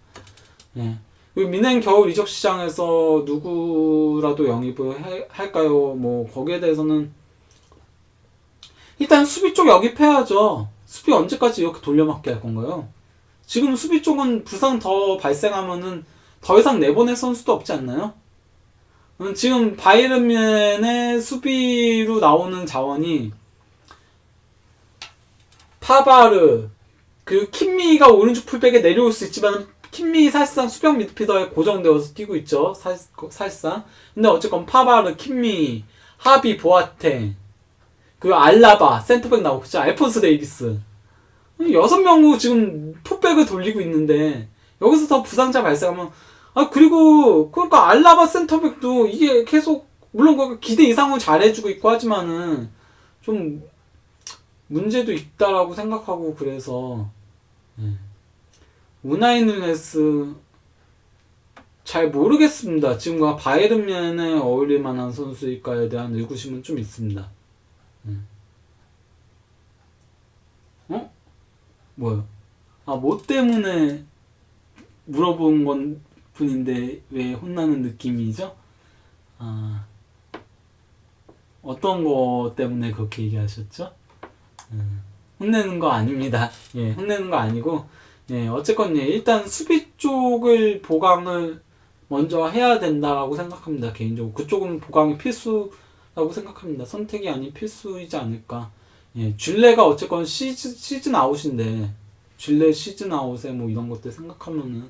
뮌헨 겨울 이적 시장에서 누구라도 영입을 할까요? 뭐 거기에 대해서는 일단 수비 쪽 영입해야죠. 수비 언제까지 이렇게 돌려막기 할 건가요? 지금 수비 쪽은 부상 더 발생하면은 더 이상 내보낼 선수도 없지 않나요? 지금 바이에른 뮌헨의 수비로 나오는 자원이 파바르 그리고 킴미가 오른쪽 풀백에 내려올 수 있지만 킴미 사실상 수비형 미드필더에 고정되어서 뛰고 있죠. 사실상. 근데 어쨌건 파바르, 킴미, 하비, 보아탱 그 알라바 센터백 나오고 있죠. 알폰스 데이비스 6명으로 지금 포백을 돌리고 있는데 여기서 더 부상자 발생하면 그리고 그러니까 알라바 센터백도 이게 계속 물론 기대 이상으로 잘해주고 있고 하지만은 좀 문제도 있다라고 생각하고 그래서 우나이 누네스 잘 모르겠습니다. 지금 바이에른 뮌헨에 어울릴 만한 선수일까에 대한 의구심은 좀 있습니다. 뭐요? 뭐 때문에 물어본 건 분인데 왜 혼나는 느낌이죠? 어떤 거 때문에 그렇게 얘기하셨죠? 혼내는 거 아닙니다. 혼내는 거 아니고 어쨌건 일단 수비 쪽을 보강을 먼저 해야 된다라고 생각합니다. 개인적으로 그쪽은 보강이 필수라고 생각합니다. 선택이 아닌 필수이지 않을까. 쥘레가 어쨌건 시즌 아웃인데 쥘레 시즌 아웃에 뭐 이런 것들 생각하면은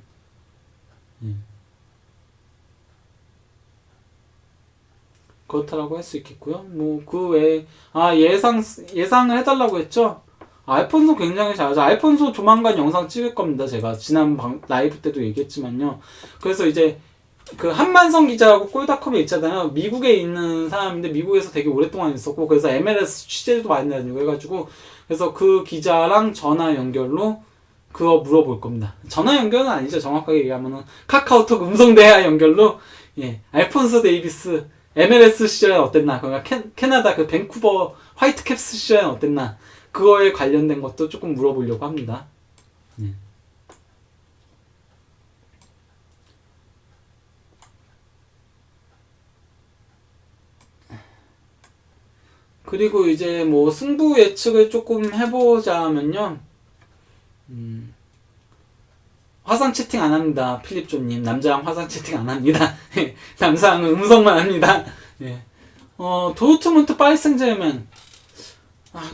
그렇다라고 할 수 있겠고요. 뭐 그 외에 예상을 해달라고 했죠. 알폰소 굉장히 잘하죠. 알폰소 조만간 영상 찍을 겁니다. 제가 지난 라이브 때도 얘기했지만요. 그래서 이제 그 한만성 기자라고 꼴닷컴에 있잖아요. 미국에 있는 사람인데 미국에서 되게 오랫동안 있었고 그래서 MLS 취재도 많이 다니고 해가지고 그래서 그 기자랑 전화 연결로 그거 물어볼 겁니다. 전화 연결은 아니죠. 정확하게 얘기하면은 카카오톡 음성 대화 연결로 알폰소 데이비스 MLS 시절엔 어땠나? 그러니까 캐나다 그 밴쿠버 화이트캡스 시절엔 어땠나? 그거에 관련된 것도 조금 물어보려고 합니다. 네. 그리고 이제 뭐 승부 예측을 조금 해보자면요. 화상 채팅 안 합니다. 필립조님. 남자랑 화상 채팅 안 합니다. 남자랑은 음성만 합니다. 예. 도르트문트 파리 생제르맹.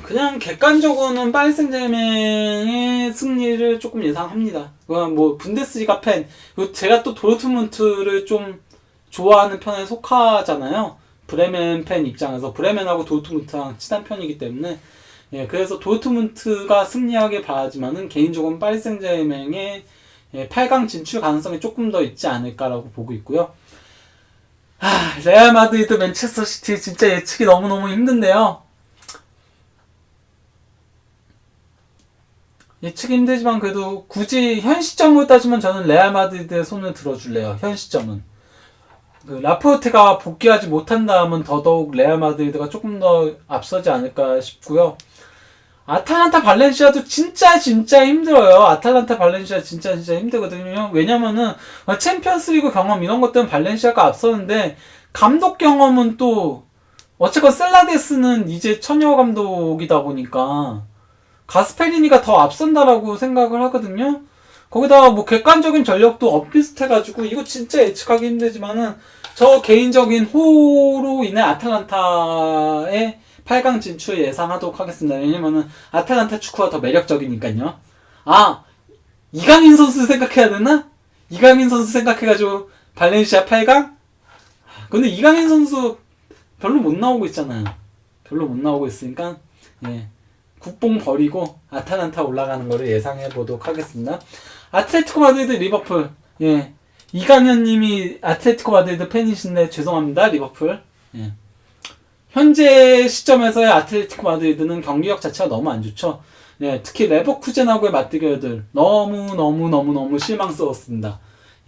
그냥 객관적으로는 파리 생제르맹의 승리를 조금 예상합니다. 뭐 분데스리가 팬. 제가 또 도르트문트를 좀 좋아하는 편에 속하잖아요. 브레멘 팬 입장에서 브레멘하고 도르트문트랑 친한 편이기 때문에 예, 그래서 도르트문트가 승리하길 바라지만은 개인적으로는 파리 생제르맹의 8강 진출 가능성이 조금 더 있지 않을까라고 보고 있고요. 레알 마드리드 맨체스터 시티 진짜 예측이 너무너무 힘든데요. 예측이 힘들지만 그래도 굳이 현 시점으로 따지면 저는 레알 마드리드의 손을 들어줄래요. 현 시점은. 라포르테가 복귀하지 못한다면 더더욱 레알 마드리드가 조금 더 앞서지 않을까 싶고요. 아탈란타 발렌시아도 진짜 힘들어요. 아탈란타 발렌시아 진짜 힘들거든요. 왜냐면은 챔피언스리그 경험 이런 것들은 발렌시아가 앞서는데 감독 경험은 또 어쨌건 셀라데스는 이제 처녀 감독이다 보니까 가스페리니가 더 앞선다라고 생각을 하거든요. 거기다가 뭐 객관적인 전력도 엇비슷해가지고 이거 진짜 예측하기 힘들지만은 저 개인적인 호로 인해 아탈란타의 8강 진출 예상하도록 하겠습니다. 왜냐면은 아탈란타 축구가 더 매력적이니까요. 이강인 선수 생각해야 되나? 이강인 선수 생각해가지고 발렌시아 8강? 근데 이강인 선수 별로 못 나오고 있잖아요. 별로 못 나오고 있으니까 예. 국뽕 버리고 아탈란타 올라가는 거를 예상해 보도록 하겠습니다. 아틀레티코 마드리드 리버풀. 예. 이강현 님이 아틀레티코 마드리드 팬이신데 죄송합니다. 리버풀. 예. 현재 시점에서의 아틀레티코 마드리드는 경기력 자체가 너무 안 좋죠. 예. 특히 레버쿠젠하고의 맞대결들 너무 실망스러웠습니다.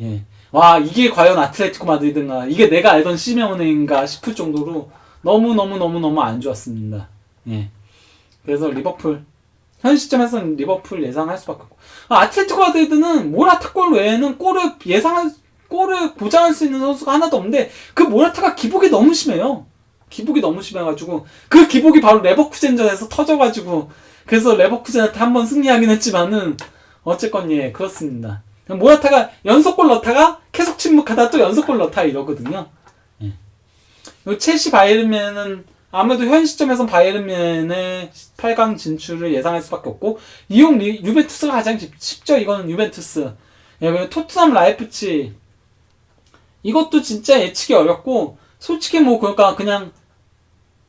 예. 와, 이게 과연 아틀레티코 마드리드인가? 이게 내가 알던 시메오네인가 싶을 정도로 너무 안 좋았습니다. 예. 그래서 리버풀 현 시점에서는 리버풀 예상할 수밖에 없고 아틀레티코 마드리드는 모라타 골 외에는 골을 보장할 수 있는 선수가 하나도 없는데 그 모라타가 기복이 너무 심해요. 기복이 너무 심해가지고 그 기복이 바로 레버쿠젠전에서 터져가지고 그래서 레버쿠젠한테 한번 승리하긴 했지만은 어쨌건 예 그렇습니다. 모라타가 연속골 넣다가 계속 침묵하다 또 연속골 넣다 이러거든요. 예. 첼시 바이에른은 아무래도 현 시점에선 바이에른의 8강 진출을 예상할 수밖에 없고 이용 유벤투스가 가장 쉽죠. 이거는 유벤투스. 예, 그리고 토트넘 라이프치 이것도 진짜 예측이 어렵고 솔직히 뭐 그러니까 그냥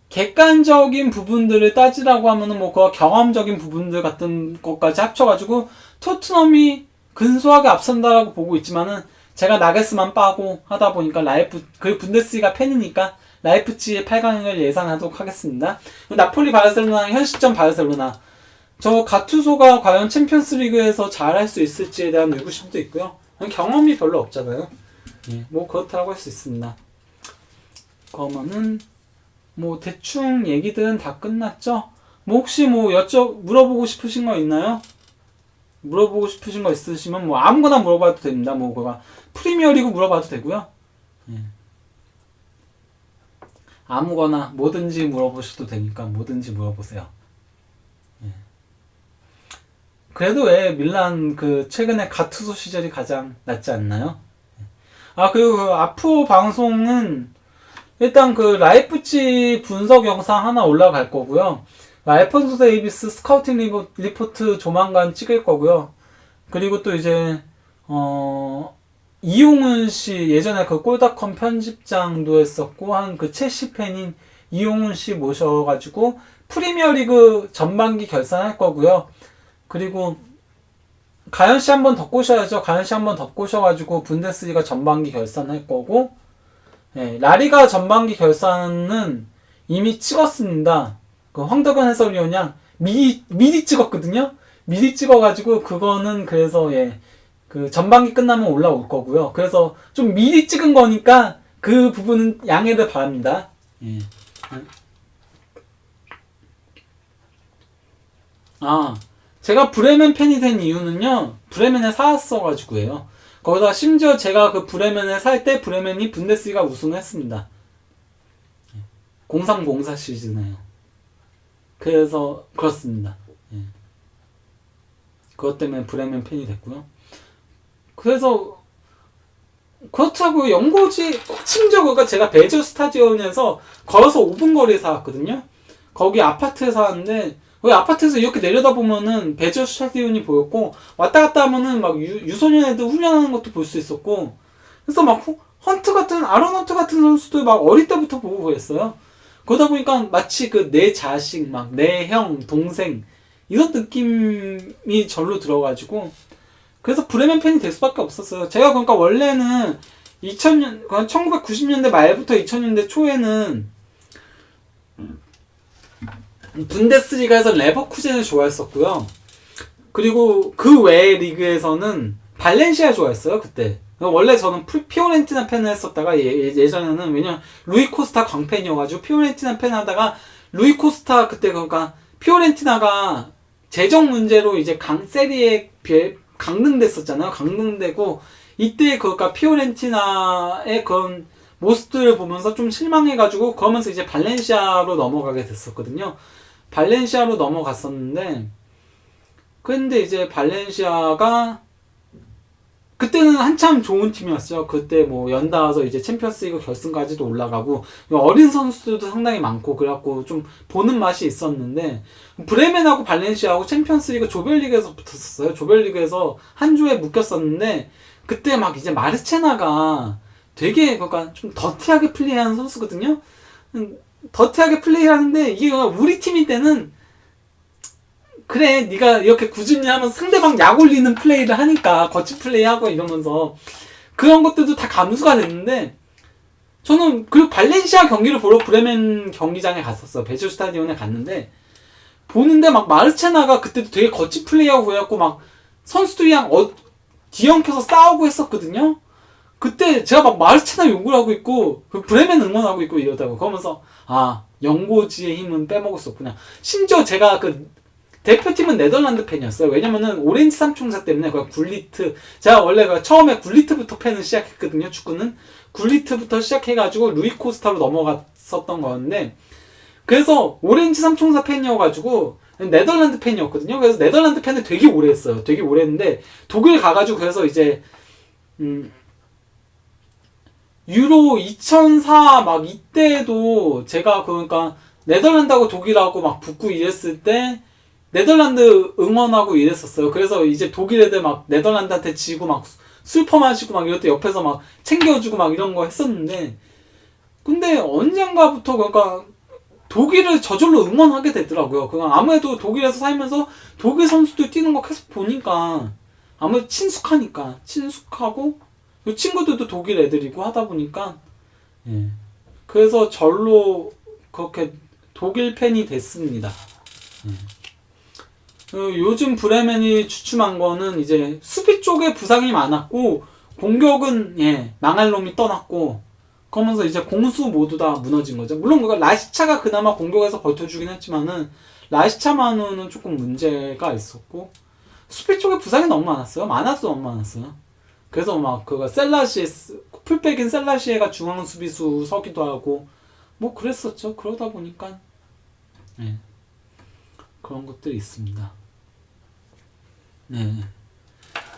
객관적인 부분들을 따지라고 하면은 뭐 그 경험적인 부분들 같은 것까지 합쳐가지고 토트넘이 근소하게 앞선다라고 보고 있지만은 제가 나게스만 빠고 하다 보니까 그 분데스리가 팬이니까 라이프치히의 8강을 예상하도록 하겠습니다. 나폴리 바르셀로나 현 시점 바르셀로나 저 가투소가 과연 챔피언스리그에서 잘할 수 있을지에 대한 의구심도 있고요. 경험이 별로 없잖아요. 예, 뭐 그렇다고 할 수 있습니다. 그러면은 뭐 대충 얘기들은 다 끝났죠? 뭐 혹시 뭐 물어보고 싶으신 거 있나요? 물어보고 싶으신 거 있으시면 뭐 아무거나 물어봐도 됩니다. 뭐 그거 프리미어리그 물어봐도 되고요. 예. 아무거나 뭐든지 물어보셔도 되니까 뭐든지 물어보세요. 예. 그래도 왜 밀란 그 최근에 가투소 시절이 가장 낫지 않나요? 그리고 그 아프오 방송은 일단 그 라이프치 분석 영상 하나 올라갈 거고요. 알폰소 데이비스 스카우팅 리포트 조만간 찍을 거고요. 그리고 또 이제 이용훈 씨 예전에 그 골닷컴 편집장도 했었고 한 그 첼시 팬인 이용훈 씨 모셔가지고 프리미어리그 전반기 결산할 거고요. 그리고 가연 씨 한번 더 꼬셔야죠. 가연 씨 한번 더 꼬셔가지고 분데스리가 전반기 결산할 거고, 예, 라리가 전반기 결산은 이미 찍었습니다. 그 황덕현 해설위원장 미리 찍었거든요. 미리 찍어가지고 그거는 그래서 예. 그 전반기 끝나면 올라올 거고요. 그래서 좀 미리 찍은 거니까 그 부분은 양해를 바랍니다. 예. 아, 제가 브레멘 팬이 된 이유는요, 브레멘에 사왔어가지고예요. 거기다 심지어 제가 그 브레멘에 살 때 브레멘이 분데스리가 우승을 했습니다. 0304 시즌에요. 그래서 그렇습니다. 예. 그것 때문에 브레멘 팬이 됐고요. 그래서 그렇다고 연고지 심지어 그니까 제가 베저 스타디온에서 걸어서 5분 거리에 살았거든요. 거기 아파트에 사는데 거기 아파트에서 이렇게 내려다보면은 베저 스타디온이 보였고 왔다 갔다 하면은 막 유소년 애들 훈련하는 것도 볼 수 있었고 그래서 막 헌트 같은 아론 헌트 같은 선수들 막 어릴 때부터 보고 그랬어요. 그러다 보니까 마치 그 내 자식 막 내 형 동생 이런 느낌이 절로 들어가지고 그래서 브레멘 팬이 될 수밖에 없었어요. 제가 그러니까 원래는 2000년 1990년대 말부터 2000년대 초에는 분데스리가에서 레버쿠젠을 좋아했었고요. 그리고 그 외의 리그에서는 발렌시아 좋아했어요. 그때. 원래 저는 피오렌티나 팬을 했었다가 예전에는 왜냐면 루이 코스타 광팬이어가지고 피오렌티나 팬 하다가 루이 코스타 그때 그러니까 피오렌티나가 재정 문제로 이제 세리에 강등됐었잖아요. 강등되고 이때 그러니까 피오렌티나의 그런 모습들을 보면서 좀 실망해가지고 그러면서 이제 발렌시아로 넘어가게 됐었거든요. 발렌시아로 넘어갔었는데 근데 이제 발렌시아가 그때는 한참 좋은 팀이었어요. 그때 뭐 연달아서 이제 챔피언스리그 결승까지도 올라가고 어린 선수들도 상당히 많고 그래갖고 좀 보는 맛이 있었는데 브레멘하고 발렌시아하고 챔피언스리그 조별리그에서 붙었었어요. 조별리그에서 한 조에 묶였었는데 그때 막 이제 마르체나가 되게 그러니까 좀 더티하게 플레이하는 선수거든요. 더티하게 플레이하는데 이게 우리 팀일 때는 그래 네가 이렇게 꾸준히 하면서 상대방 약 올리는 플레이를 하니까 거친 플레이하고 이러면서 그런 것들도 다 감수가 됐는데 저는 그리고 발렌시아 경기를 보러 브레멘 경기장에 갔었어요. 베저 스타디온에 갔는데 보는데 막 마르체나가 그때도 되게 거친 플레이하고 그래갖고 막 선수들이랑 뒤엉켜서 싸우고 했었거든요. 그때 제가 막 마르체나 욕을 하고 있고 브레멘 응원하고 있고 이러다고 그러면서 아 영고지의 힘은 빼먹을 수 없구나. 심지어 제가 그 대표팀은 네덜란드 팬이었어요. 왜냐면은 오렌지 삼총사 때문에 그 굴리트 제가 원래 처음에 굴리트부터 팬을 시작했거든요. 축구는 굴리트부터 시작해가지고 루이 코스타로 넘어갔었던 거였는데 그래서 오렌지 삼총사 팬이어가지고 네덜란드 팬이었거든요. 그래서 네덜란드 팬을 되게 오래 했어요. 되게 오래 했는데 독일 가가지고 그래서 이제 유로 2004 막 이때도 제가 그러니까 네덜란드하고 독일하고 막 붙고 이랬을 때 네덜란드 응원하고 이랬었어요. 그래서 이제 독일 애들 막 네덜란드한테 지고 막 술 퍼마시고 막 이럴 때 옆에서 막 챙겨주고 막 이런 거 했었는데 근데 언젠가부터 그러니까 독일을 저절로 응원하게 되더라고요. 그냥 아무래도 독일에서 살면서 독일 선수들 뛰는 거 계속 보니까 아무래도 친숙하고 그 친구들도 독일 애들이고 하다 보니까 예. 그래서 절로 그렇게 독일 팬이 됐습니다. 예. 요즘 브레멘이 주춤한 거는 이제 수비 쪽에 부상이 많았고 공격은 예 망할 놈이 떠났고 그러면서 이제 공수 모두 다 무너진 거죠. 물론 그거 라시차가 그나마 공격에서 버텨주긴 했지만은 라시차만으로는 조금 문제가 있었고 수비 쪽에 부상이 너무 많았어요. 너무 많았어요. 그래서 막 그거 풀백인 셀라시에가 중앙 수비수 서기도 하고 뭐 그랬었죠. 그러다 보니까 예 그런 것들이 있습니다. 네.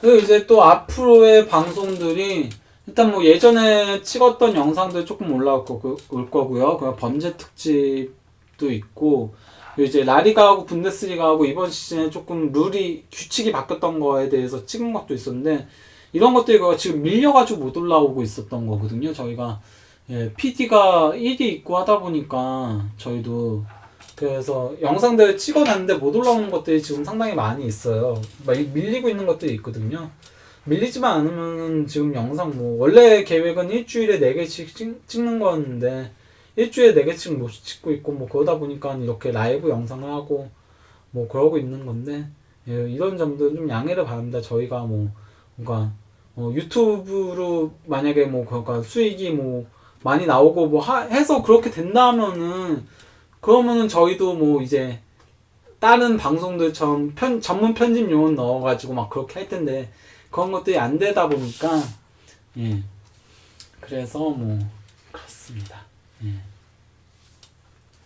그리고 이제 또 앞으로의 방송들이 일단 뭐 예전에 찍었던 영상들 조금 올라올 거고요. 그 범죄 특집도 있고 이제 라리가하고 분데스리가하고 이번 시즌에 조금 규칙이 바뀌었던 거에 대해서 찍은 것도 있었는데 이런 것들이 지금 밀려가지고 못 올라오고 있었던 거거든요. 저희가 예, PD가 1이 있고 하다 보니까 저희도 그래서 영상들을 찍어놨는데 못 올라오는 것들이 지금 상당히 많이 있어요. 막 밀리고 있는 것들이 있거든요. 밀리지만 않으면 지금 영상 뭐 원래 계획은 일주일에 4개씩 찍는 거였는데 일주일에 4개씩 못 찍고 있고 뭐 그러다 보니까 이렇게 라이브 영상을 하고 뭐 그러고 있는 건데 예, 이런 점들은 좀 양해를 바랍니다. 저희가 뭐 뭔가 유튜브로 만약에 뭐 그러니까 수익이 뭐 많이 나오고 뭐 해서 그렇게 된다면은 그러면은 저희도 뭐 이제 다른 방송들처럼 전문 편집 요원 넣어가지고 막 그렇게 할 텐데 그런 것들이 안 되다 보니까 예. 그래서 뭐 그렇습니다. 예.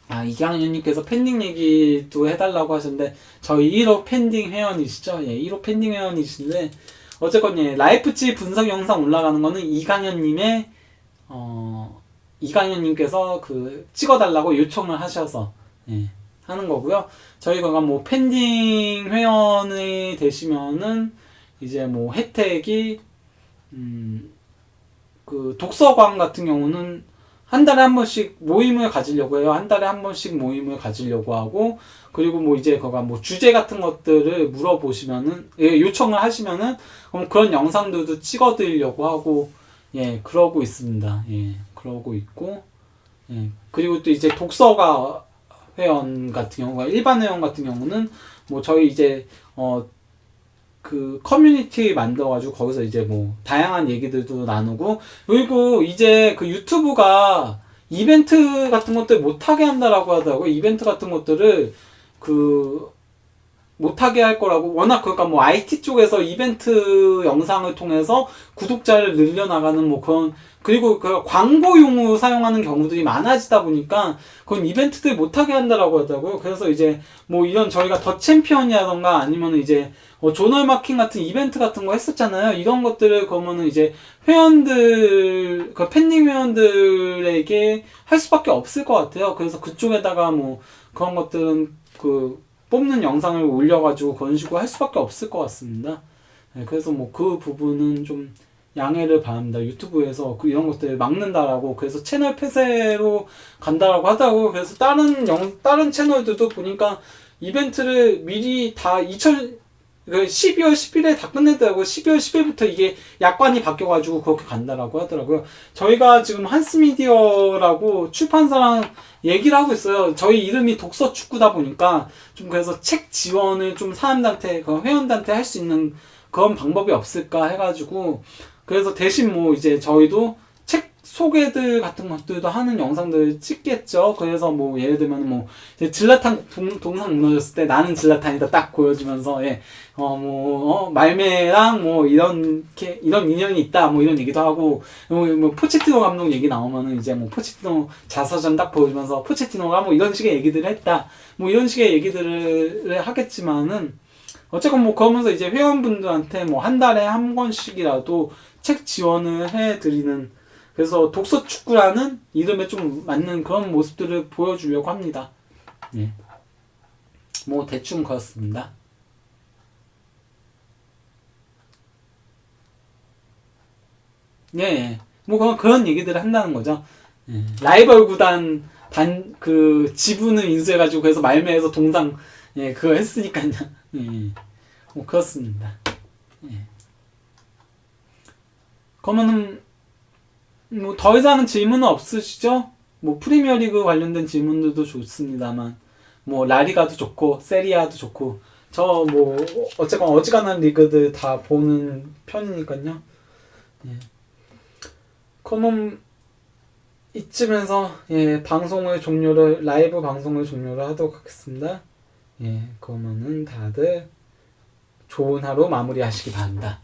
아, 이강현님께서 팬딩 얘기도 해달라고 하셨는데 저희 1호 팬딩 회원이시죠? 예, 1호 팬딩 회원이신데 어쨌건 예, 라이프치 분석 영상 올라가는 거는 이강현님께서 그 찍어달라고 요청을 하셔서 예, 하는 거고요. 저희가 뭐 팬딩 회원이 되시면은 이제 뭐 혜택이 그 독서관 같은 경우는 한 달에 한 번씩 모임을 가지려고 해요. 한 달에 한 번씩 모임을 가지려고 하고, 그리고 뭐 이제 거가 뭐 주제 같은 것들을 물어보시면은, 예, 요청을 하시면은, 그럼 그런 영상들도 찍어드리려고 하고, 예, 그러고 있습니다. 예, 그러고 있고, 예, 그리고 또 이제 독서가 회원 같은 경우가, 일반 회원 같은 경우는, 뭐 저희 이제, 그 커뮤니티 만들어가지고 거기서 이제 뭐 다양한 얘기들도 나누고, 그리고 이제 그 유튜브가 이벤트 같은 것들 못하게 한다라고 하더라고요. 이벤트 같은 것들을 그 못하게 할 거라고. 워낙 그러니까 뭐 IT 쪽에서 이벤트 영상을 통해서 구독자를 늘려나가는 뭐 그런, 그리고 그 광고용으로 사용하는 경우들이 많아지다 보니까 그건 이벤트들 못하게 한다라고 하더라고요. 그래서 이제 뭐 이런 저희가 더 챔피언이라던가 아니면 이제 조널 마킹 같은 이벤트 같은 거 했었잖아요. 이런 것들을 그러면은 이제 회원들, 그 팬딩 회원들에게 할 수밖에 없을 것 같아요. 그래서 그쪽에다가 뭐 그런 것들은 그 뽑는 영상을 올려가지고 그런 식으로 할 수밖에 없을 것 같습니다. 네, 그래서 뭐 그 부분은 좀 양해를 바랍니다. 유튜브에서 그 이런 것들 막는다라고, 그래서 채널 폐쇄로 간다라고 하더라고요. 그래서 다른 채널들도 보니까 이벤트를 미리 다 12월 10일에 다 끝냈더라고요. 12월 10일부터 이게 약관이 바뀌어가지고 그렇게 간다라고 하더라고요. 저희가 지금 한스미디어라고 출판사랑 얘기를 하고 있어요. 저희 이름이 독서축구다 보니까 좀 그래서 책 지원을 좀 사람들한테, 그 회원들한테 할 수 있는 그런 방법이 없을까 해가지고, 그래서 대신 뭐 이제 저희도 책 소개들 같은 것들도 하는 영상들을 찍겠죠. 그래서 뭐 예를 들면 뭐 이제 질라탄 동상 무너졌을 때 나는 질라탄이다 딱 보여주면서, 예, 말매랑 뭐 이런 인연이 있다 뭐 이런 얘기도 하고, 뭐 포체티노 감독 얘기 나오면은 이제 뭐 포체티노 자서전 딱 보여주면서 포체티노가 뭐 이런 식의 얘기들을 했다 뭐 이런 식의 얘기들을 하겠지만은, 어쨌건 뭐 그러면서 이제 회원분들한테 뭐 한 달에 한 권씩이라도 책 지원을 해드리는, 그래서 독서 축구라는 이름에 좀 맞는 그런 모습들을 보여주려고 합니다. 예. 뭐 대충 그렇습니다. 예, 예. 뭐 그런 얘기들을 한다는 거죠. 예. 라이벌 구단 그 지분을 인수해가지고 그래서 말매에서 동상, 예, 그거 했으니까요. 예. 뭐 그렇습니다. 예. 그러면은 뭐 더 이상은 질문은 없으시죠? 뭐 프리미어리그 관련된 질문들도 좋습니다만, 뭐 라리가도 좋고 세리아도 좋고, 저 뭐 어쨌건 어지간한 리그들 다 보는 편이니까요. 예. 그러면 이쯤에서, 예, 라이브 방송을 종료를 하도록 하겠습니다. 예, 그러면은 다들 좋은 하루 마무리하시기 바랍니다.